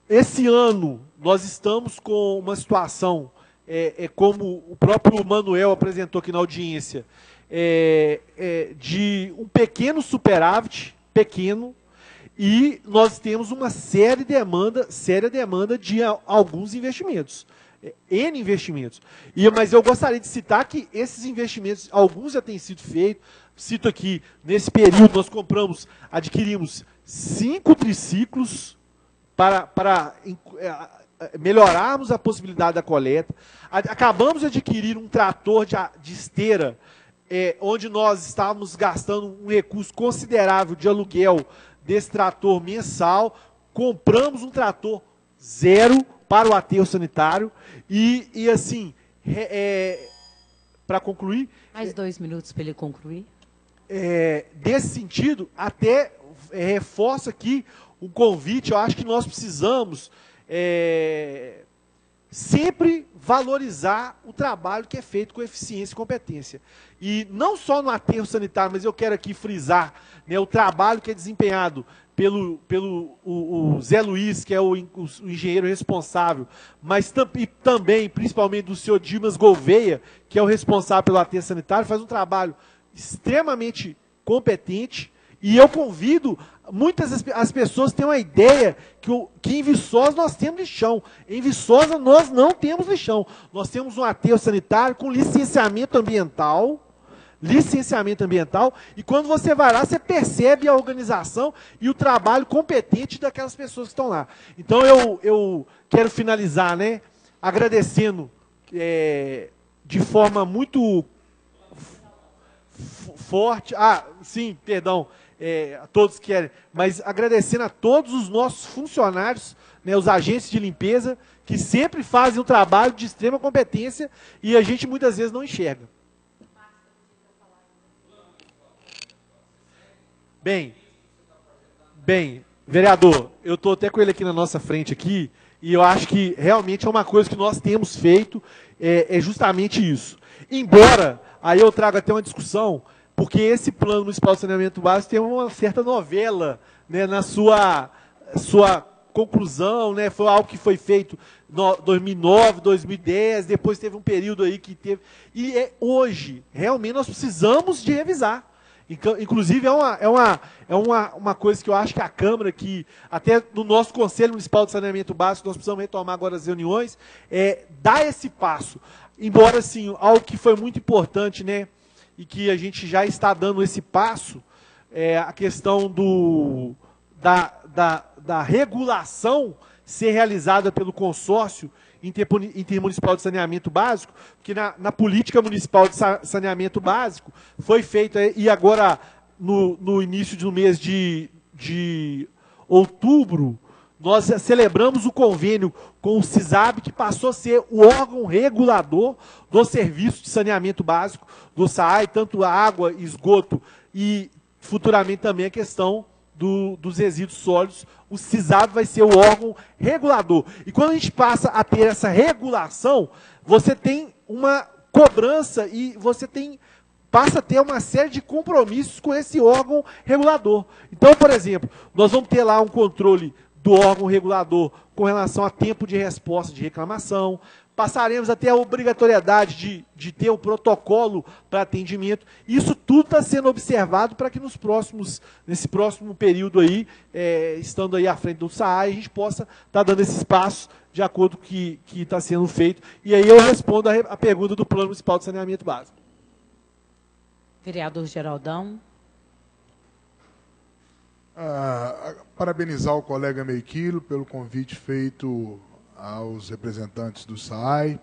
esse ano nós estamos com uma situação, como o próprio Manuel apresentou aqui na audiência, de um pequeno superávit, pequeno, e nós temos uma séria demanda de alguns investimentos. N investimentos. Mas eu gostaria de citar que esses investimentos, alguns já têm sido feitos. Cito aqui, nesse período nós adquirimos 5 triciclos para melhorarmos a possibilidade da coleta. Acabamos de adquirir um trator de esteira, onde nós estávamos gastando um recurso considerável de aluguel desse trator mensal. Compramos um trator zero para o aterro sanitário e assim, para concluir... Mais 2 minutos para ele concluir. Desse sentido, até reforça aqui um convite. Eu acho que nós precisamos sempre valorizar o trabalho que é feito com eficiência e competência. E não só no aterro sanitário, mas eu quero aqui frisar, né, o trabalho que é desempenhado pelo o Zé Luiz, que é o engenheiro responsável, mas também, principalmente, do senhor Dimas Gouveia, que é o responsável pelo aterro sanitário, faz um trabalho extremamente competente. E eu convido, as pessoas têm uma ideia que em Viçosa nós temos lixão. Em Viçosa nós não temos lixão. Nós temos um aterro sanitário com licenciamento ambiental, e quando você vai lá, você percebe a organização e o trabalho competente daquelas pessoas que estão lá. Então eu quero finalizar, né, agradecendo de forma muito forte, sim, perdão, a todos que querem, mas agradecendo a todos os nossos funcionários, né, os agentes de limpeza, que sempre fazem um trabalho de extrema competência e a gente muitas vezes não enxerga. Bem, vereador, eu estou até com ele aqui na nossa frente aqui, e eu acho que realmente é uma coisa que nós temos feito, é justamente isso. Embora, aí eu trago até uma discussão, porque esse plano municipal de saneamento básico tem uma certa novela, né, na sua conclusão, né, foi algo que foi feito em 2009, 2010, depois teve um período aí que teve... E hoje, realmente, nós precisamos de revisar. Inclusive, é uma coisa que eu acho que a Câmara, que até no nosso Conselho Municipal de Saneamento Básico, nós precisamos retomar agora as reuniões, dar esse passo. Embora, assim, algo que foi muito importante, né, e que a gente já está dando esse passo, a questão da regulação ser realizada pelo consórcio intermunicipal de saneamento básico, que na política municipal de saneamento básico foi feita, e agora no início do mês de outubro, nós celebramos o convênio com o CISAB, que passou a ser o órgão regulador do serviço de saneamento básico do SAAI, tanto água, esgoto e futuramente também a questão dos resíduos sólidos. O CISAB vai ser o órgão regulador. E quando a gente passa a ter essa regulação, você tem uma cobrança e você passa a ter uma série de compromissos com esse órgão regulador. Então, por exemplo, nós vamos ter lá um controle do órgão regulador com relação a tempo de resposta de reclamação, passaremos até a obrigatoriedade de ter um protocolo para atendimento. Isso tudo está sendo observado para que nesse próximo período aí, estando aí à frente do SAAI, a gente possa estar dando esses passos de acordo com o que está sendo feito. E aí eu respondo a pergunta do Plano Municipal de Saneamento Básico. Vereador Geraldão. Parabenizar o colega Meiquilo pelo convite feito aos representantes do SAAI.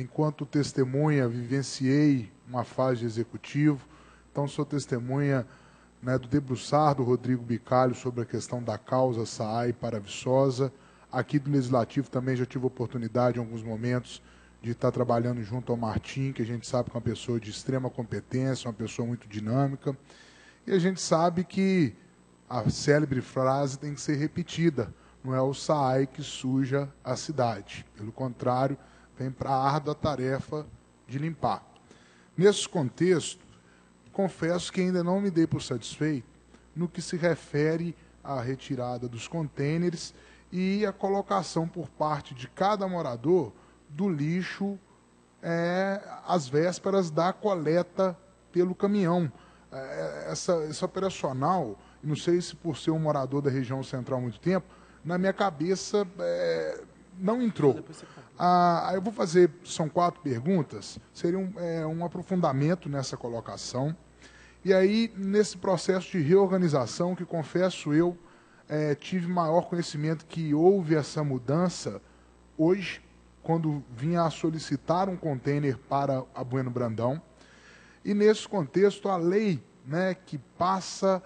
Enquanto testemunha, vivenciei uma fase de executivo, então sou testemunha, né, do debruçar do Rodrigo Bicalho sobre a questão da causa SAAI para Viçosa. Aqui do Legislativo também já tive oportunidade, em alguns momentos, de estar trabalhando junto ao Martim, que a gente sabe que é uma pessoa de extrema competência, uma pessoa muito dinâmica, e a gente sabe que a célebre frase tem que ser repetida: não é o SAAI que suja a cidade. Pelo contrário, vem para a árdua tarefa de limpar. Nesse contexto, confesso que ainda não me dei por satisfeito no que se refere à retirada dos contêineres e a colocação por parte de cada morador do lixo às vésperas da coleta pelo caminhão. Essa operacional, não sei se por ser um morador da região central há muito tempo, na minha cabeça não entrou. Eu vou fazer, são 4 perguntas, seria um aprofundamento nessa colocação. E aí, nesse processo de reorganização, que confesso eu, tive maior conhecimento que houve essa mudança hoje, quando vinha a solicitar um container para a Bueno Brandão. E nesse contexto, a lei, né, que passa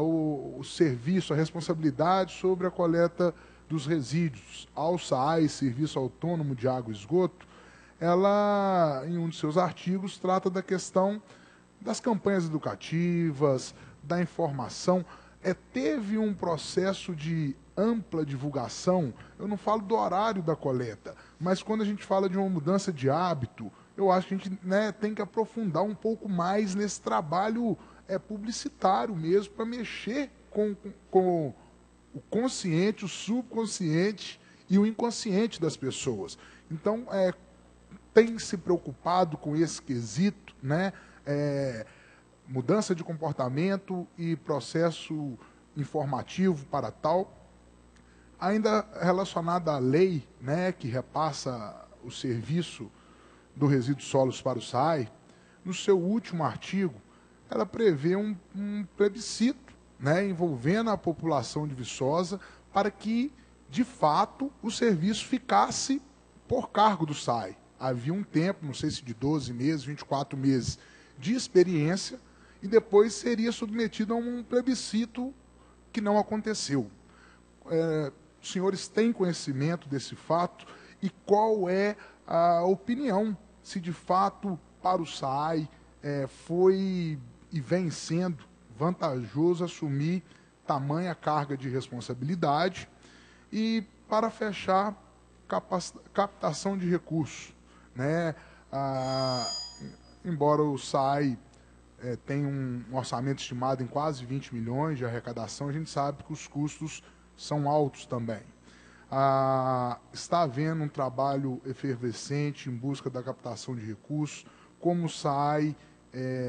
o serviço, a responsabilidade sobre a coleta dos resíduos ao SAAI, Serviço Autônomo de Água e Esgoto, ela, em um de seus artigos, trata da questão das campanhas educativas, da informação. Teve um processo de ampla divulgação, eu não falo do horário da coleta, mas quando a gente fala de uma mudança de hábito, eu acho que a gente, né, tem que aprofundar um pouco mais nesse trabalho publicitário mesmo, para mexer com o consciente, o subconsciente e o inconsciente das pessoas. Então, tem se preocupado com esse quesito, né? Mudança de comportamento e processo informativo para tal. Ainda relacionada à lei, né, que repassa o serviço do resíduo sólidos para o SAAI, no seu último artigo, ela prevê um plebiscito, né, envolvendo a população de Viçosa, para que, de fato, o serviço ficasse por cargo do SAAI. Havia um tempo, não sei se de 12 meses, 24 meses, de experiência, e depois seria submetido a um plebiscito que não aconteceu. Os senhores têm conhecimento desse fato e qual é a opinião, se de fato para o SAAI foi e vem sendo vantajoso assumir tamanha carga de responsabilidade. E, para fechar, captação de recursos, né? Embora o SAAI tenha um orçamento estimado em quase 20 milhões de arrecadação, a gente sabe que os custos são altos também. Está havendo um trabalho efervescente em busca da captação de recursos, como o SAAI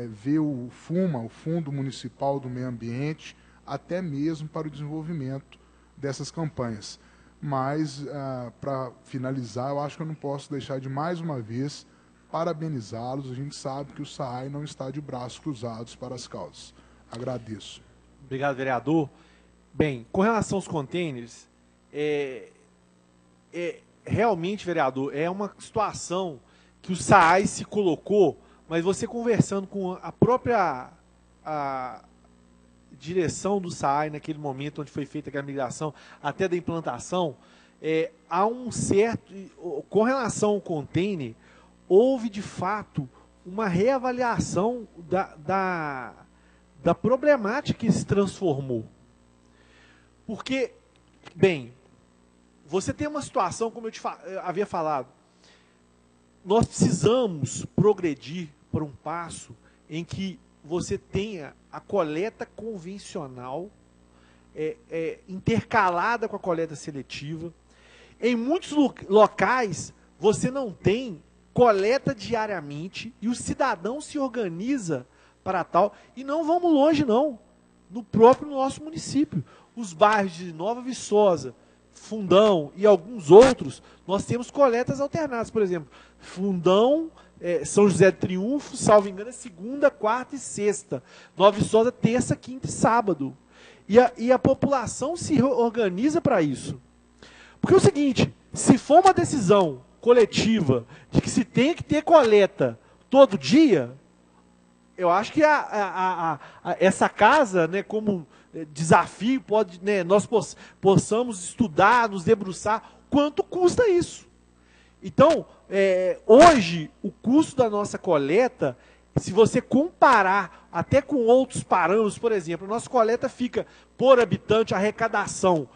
vê o FUMA, o Fundo Municipal do Meio Ambiente, até mesmo para o desenvolvimento dessas campanhas. Mas, para finalizar, eu acho que eu não posso deixar de, mais uma vez, parabenizá-los. A gente sabe que o SAAI não está de braços cruzados para as causas. Agradeço. Obrigado, vereador. Bem, com relação aos containers, realmente, vereador, é uma situação que o SAAI se colocou, mas você conversando com a própria direção do SAAI, naquele momento onde foi feita aquela migração, até da implantação, há um certo... Com relação ao container, houve, de fato, uma reavaliação da problemática que se transformou. Porque, bem, você tem uma situação, como eu havia falado, nós precisamos progredir para um passo em que você tenha a coleta convencional intercalada com a coleta seletiva. Em muitos locais, você não tem coleta diariamente e o cidadão se organiza para tal. E não vamos longe, não. No próprio nosso município. Os bairros de Nova Viçosa, Fundão e alguns outros, nós temos coletas alternadas. Por exemplo, Fundão, São José do Triunfo, salvo engano, é segunda, quarta e sexta. Nova Viçosa, terça, quinta e sábado. E a população se organiza para isso. Porque é o seguinte, se for uma decisão coletiva de que se tem que ter coleta todo dia, eu acho que essa casa, né, como desafio, nós possamos estudar, nos debruçar, quanto custa isso. Então, hoje, o custo da nossa coleta, se você comparar até com outros parâmetros, por exemplo, a nossa coleta fica, por habitante, arrecadação,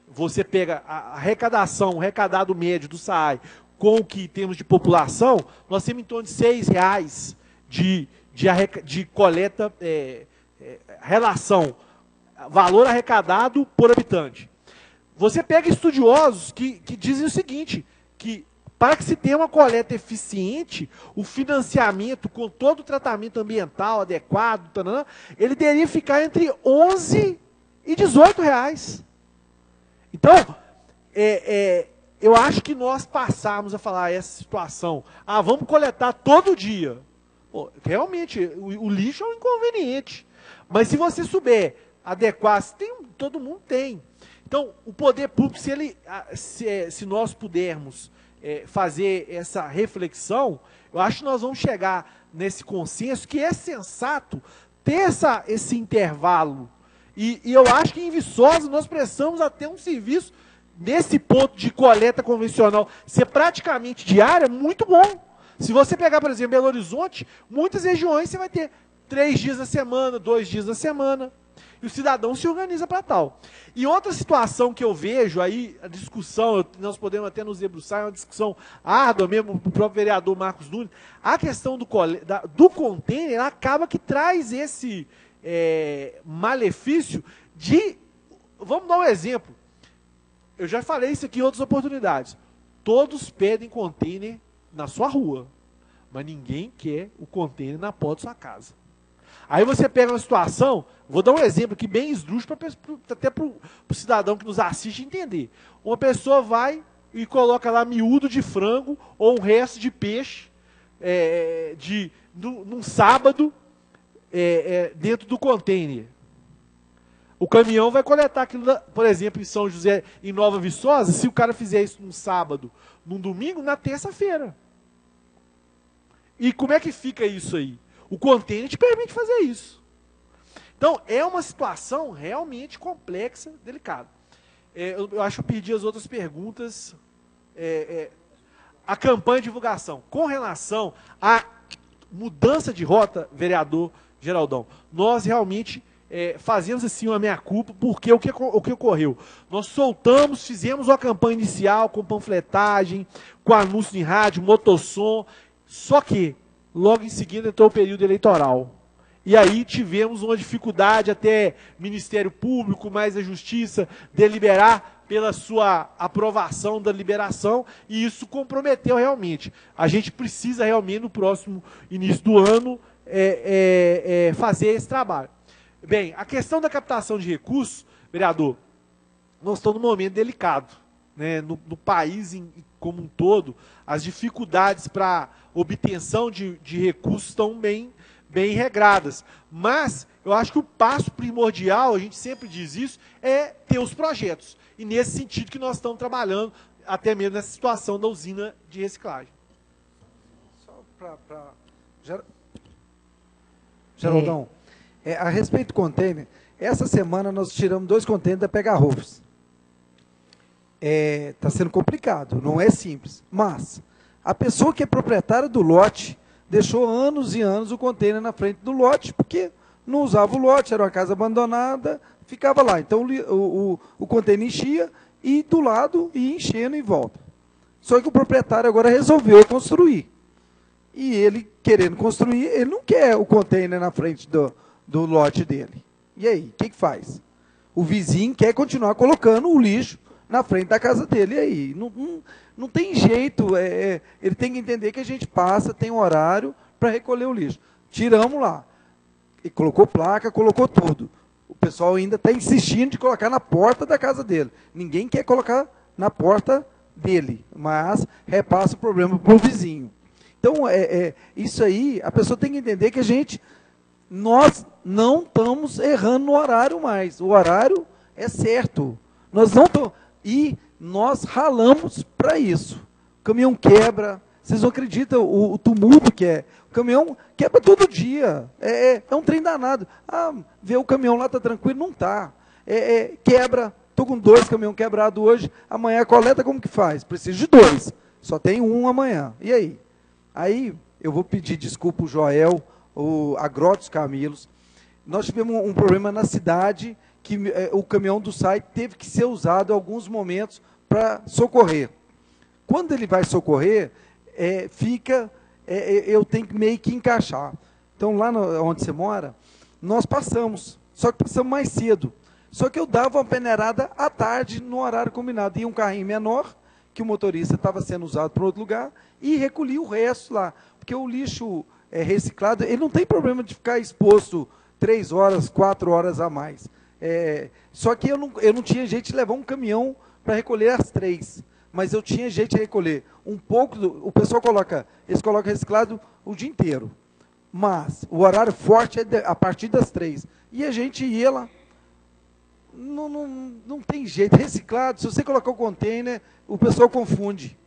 você pega a arrecadação, o arrecadado médio do SAAI, com o que temos de população, nós temos em torno de R$6 de coleta, relação valor arrecadado por habitante. Você pega estudiosos que dizem o seguinte, que para que se tenha uma coleta eficiente, o financiamento com todo o tratamento ambiental adequado, ele deveria ficar entre 11 e 18 reais. Então, eu acho que nós passarmos a falar essa situação, vamos coletar todo dia. Pô, realmente, o lixo é um inconveniente. Mas se você souber adequar, todo mundo tem. Então, o poder público, se nós pudermos fazer essa reflexão, eu acho que nós vamos chegar nesse consenso que é sensato ter esse intervalo. E eu acho que em Viçosa nós precisamos até um serviço nesse ponto de coleta convencional ser praticamente diária, muito bom. Se você pegar, por exemplo, Belo Horizonte, muitas regiões você vai ter 3 dias da semana, 2 dias da semana. E o cidadão se organiza para tal. E outra situação que eu vejo aí, a discussão, nós podemos até nos debruçar, é uma discussão árdua mesmo, o próprio vereador Marcos Nunes, a questão do container acaba que traz esse malefício de... Vamos dar um exemplo. Eu já falei isso aqui em outras oportunidades. Todos pedem container na sua rua, mas ninguém quer o container na porta da sua casa. Aí você pega uma situação, vou dar um exemplo aqui bem esdrúxulo, até para o cidadão que nos assiste entender. Uma pessoa vai e coloca lá miúdo de frango ou um resto de peixe num sábado dentro do container. O caminhão vai coletar aquilo, por exemplo, em São José, em Nova Viçosa, se o cara fizer isso num sábado, num domingo, na terça-feira. E como é que fica isso aí? O container te permite fazer isso. Então, é uma situação realmente complexa, delicada. Eu acho que eu perdi as outras perguntas. A campanha de divulgação. Com relação à mudança de rota, vereador Geraldão, nós realmente fazemos assim uma meia-culpa, porque o que ocorreu? Nós fizemos uma campanha inicial com panfletagem, com anúncio em rádio, motossom, só que logo em seguida entrou o período eleitoral. E aí tivemos uma dificuldade até Ministério Público, mais a Justiça, deliberar pela sua aprovação da liberação, e isso comprometeu realmente. A gente precisa realmente, no próximo início do ano, fazer esse trabalho. Bem, a questão da captação de recursos, vereador, nós estamos num momento delicado, né? No país como um todo, as dificuldades para obtenção de recursos estão bem regradas. Mas eu acho que o passo primordial, a gente sempre diz isso, é ter os projetos. E nesse sentido que nós estamos trabalhando, até mesmo nessa situação da usina de reciclagem. Só Geraldão, a respeito do container, essa semana nós tiramos 2 containers da Pega Roupas. Está sendo complicado, não é simples. Mas a pessoa que é proprietária do lote deixou anos e anos o container na frente do lote, porque não usava o lote, era uma casa abandonada, ficava lá. Então o container enchia e do lado ia enchendo em volta. Só que o proprietário agora resolveu construir. E ele, querendo construir, ele não quer o container na frente do lote dele. E aí, o que faz? O vizinho quer continuar colocando o lixo na frente da casa dele. E aí? Não tem jeito. Ele tem que entender que a gente passa, tem um horário para recolher o lixo. Tiramos lá. E colocou placa, colocou tudo. O pessoal ainda está insistindo de colocar na porta da casa dele. Ninguém quer colocar na porta dele, mas repassa o problema para o vizinho. Então, isso aí, a pessoa tem que entender que nós não estamos errando no horário mais. O horário é certo. Nós não estamos... E nós ralamos para isso. O caminhão quebra. Vocês não acreditam o tumulto que é. O caminhão quebra todo dia. É um trem danado. Ver o caminhão lá está tranquilo? Não está. Quebra. Estou com 2 caminhões quebrados hoje. Amanhã a coleta como que faz? Preciso de 2. Só tem um amanhã. E aí? Aí eu vou pedir desculpa ao Joel, o Agrotos Camilos. Nós tivemos um problema na cidade que o caminhão do SAI teve que ser usado em alguns momentos para socorrer. Quando ele vai socorrer, eu tenho que meio que encaixar. Então, lá onde você mora, nós passamos, só que passamos mais cedo. Só que eu dava uma peneirada à tarde, no horário combinado. Ia um carrinho menor, que o motorista estava sendo usado para outro lugar, e recolhia o resto lá. Porque o lixo reciclado, ele não tem problema de ficar exposto 3 horas, 4 horas a mais. Só que eu não tinha jeito de levar um caminhão para recolher às 3. Mas eu tinha jeito de recolher um pouco. O pessoal eles colocam reciclado o dia inteiro. Mas o horário forte é a partir das 3. E a gente ia lá. Não tem jeito. Reciclado, se você colocar o container, o pessoal confunde.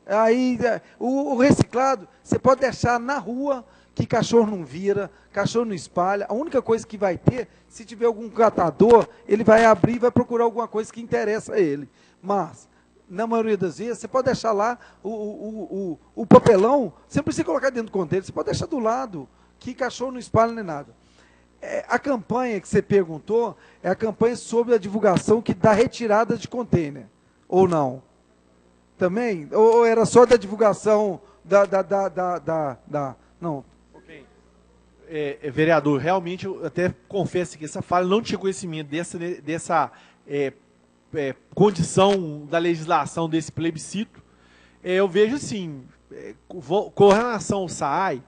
Aí o reciclado, você pode deixar na rua, que cachorro não vira, cachorro não espalha. A única coisa que vai ter, se tiver algum catador, ele vai abrir e vai procurar alguma coisa que interessa a ele. Mas, na maioria das vezes, você pode deixar lá o papelão, você não precisa colocar dentro do container, você pode deixar do lado, que cachorro não espalha nem nada. A campanha que você perguntou é a campanha sobre a divulgação da retirada de container, ou não? Também? Ou era só da divulgação não. Ok. Vereador, realmente, eu até confesso que essa fala não tinha conhecimento dessa condição da legislação desse plebiscito. Eu vejo assim, com relação ao SAAI,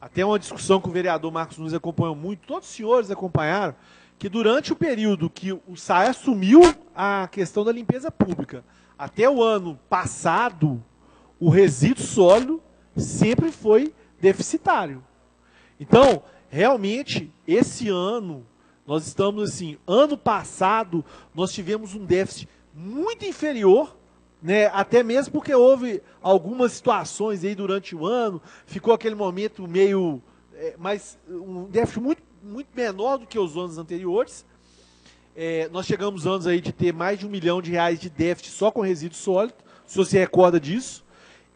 até uma discussão que o vereador Marcos Nunes acompanhou muito, todos os senhores acompanharam, que durante o período que o SAAI assumiu a questão da limpeza pública, até o ano passado, o resíduo sólido sempre foi deficitário. Então, realmente, esse ano, nós estamos assim, ano passado, nós tivemos um déficit muito inferior, né, até mesmo porque houve algumas situações aí durante o ano, ficou aquele momento meio, um déficit muito menor do que os anos anteriores. Nós chegamos anos aí de ter mais de R$1 milhão de déficit só com resíduo sólido, se você recorda disso,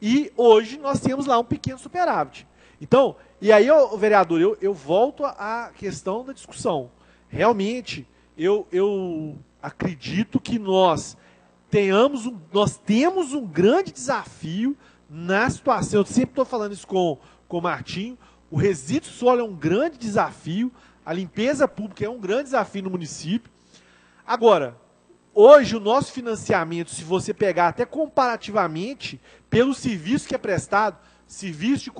e hoje nós temos lá um pequeno superávit. Então, e aí, vereador, eu volto à questão da discussão. Realmente, eu acredito que nós temos um grande desafio na situação. Eu sempre estou falando isso com o Martinho. O resíduo sólido é um grande desafio, a limpeza pública é um grande desafio no município. Agora, hoje o nosso financiamento, se você pegar até comparativamente, pelo serviço que é prestado, serviço de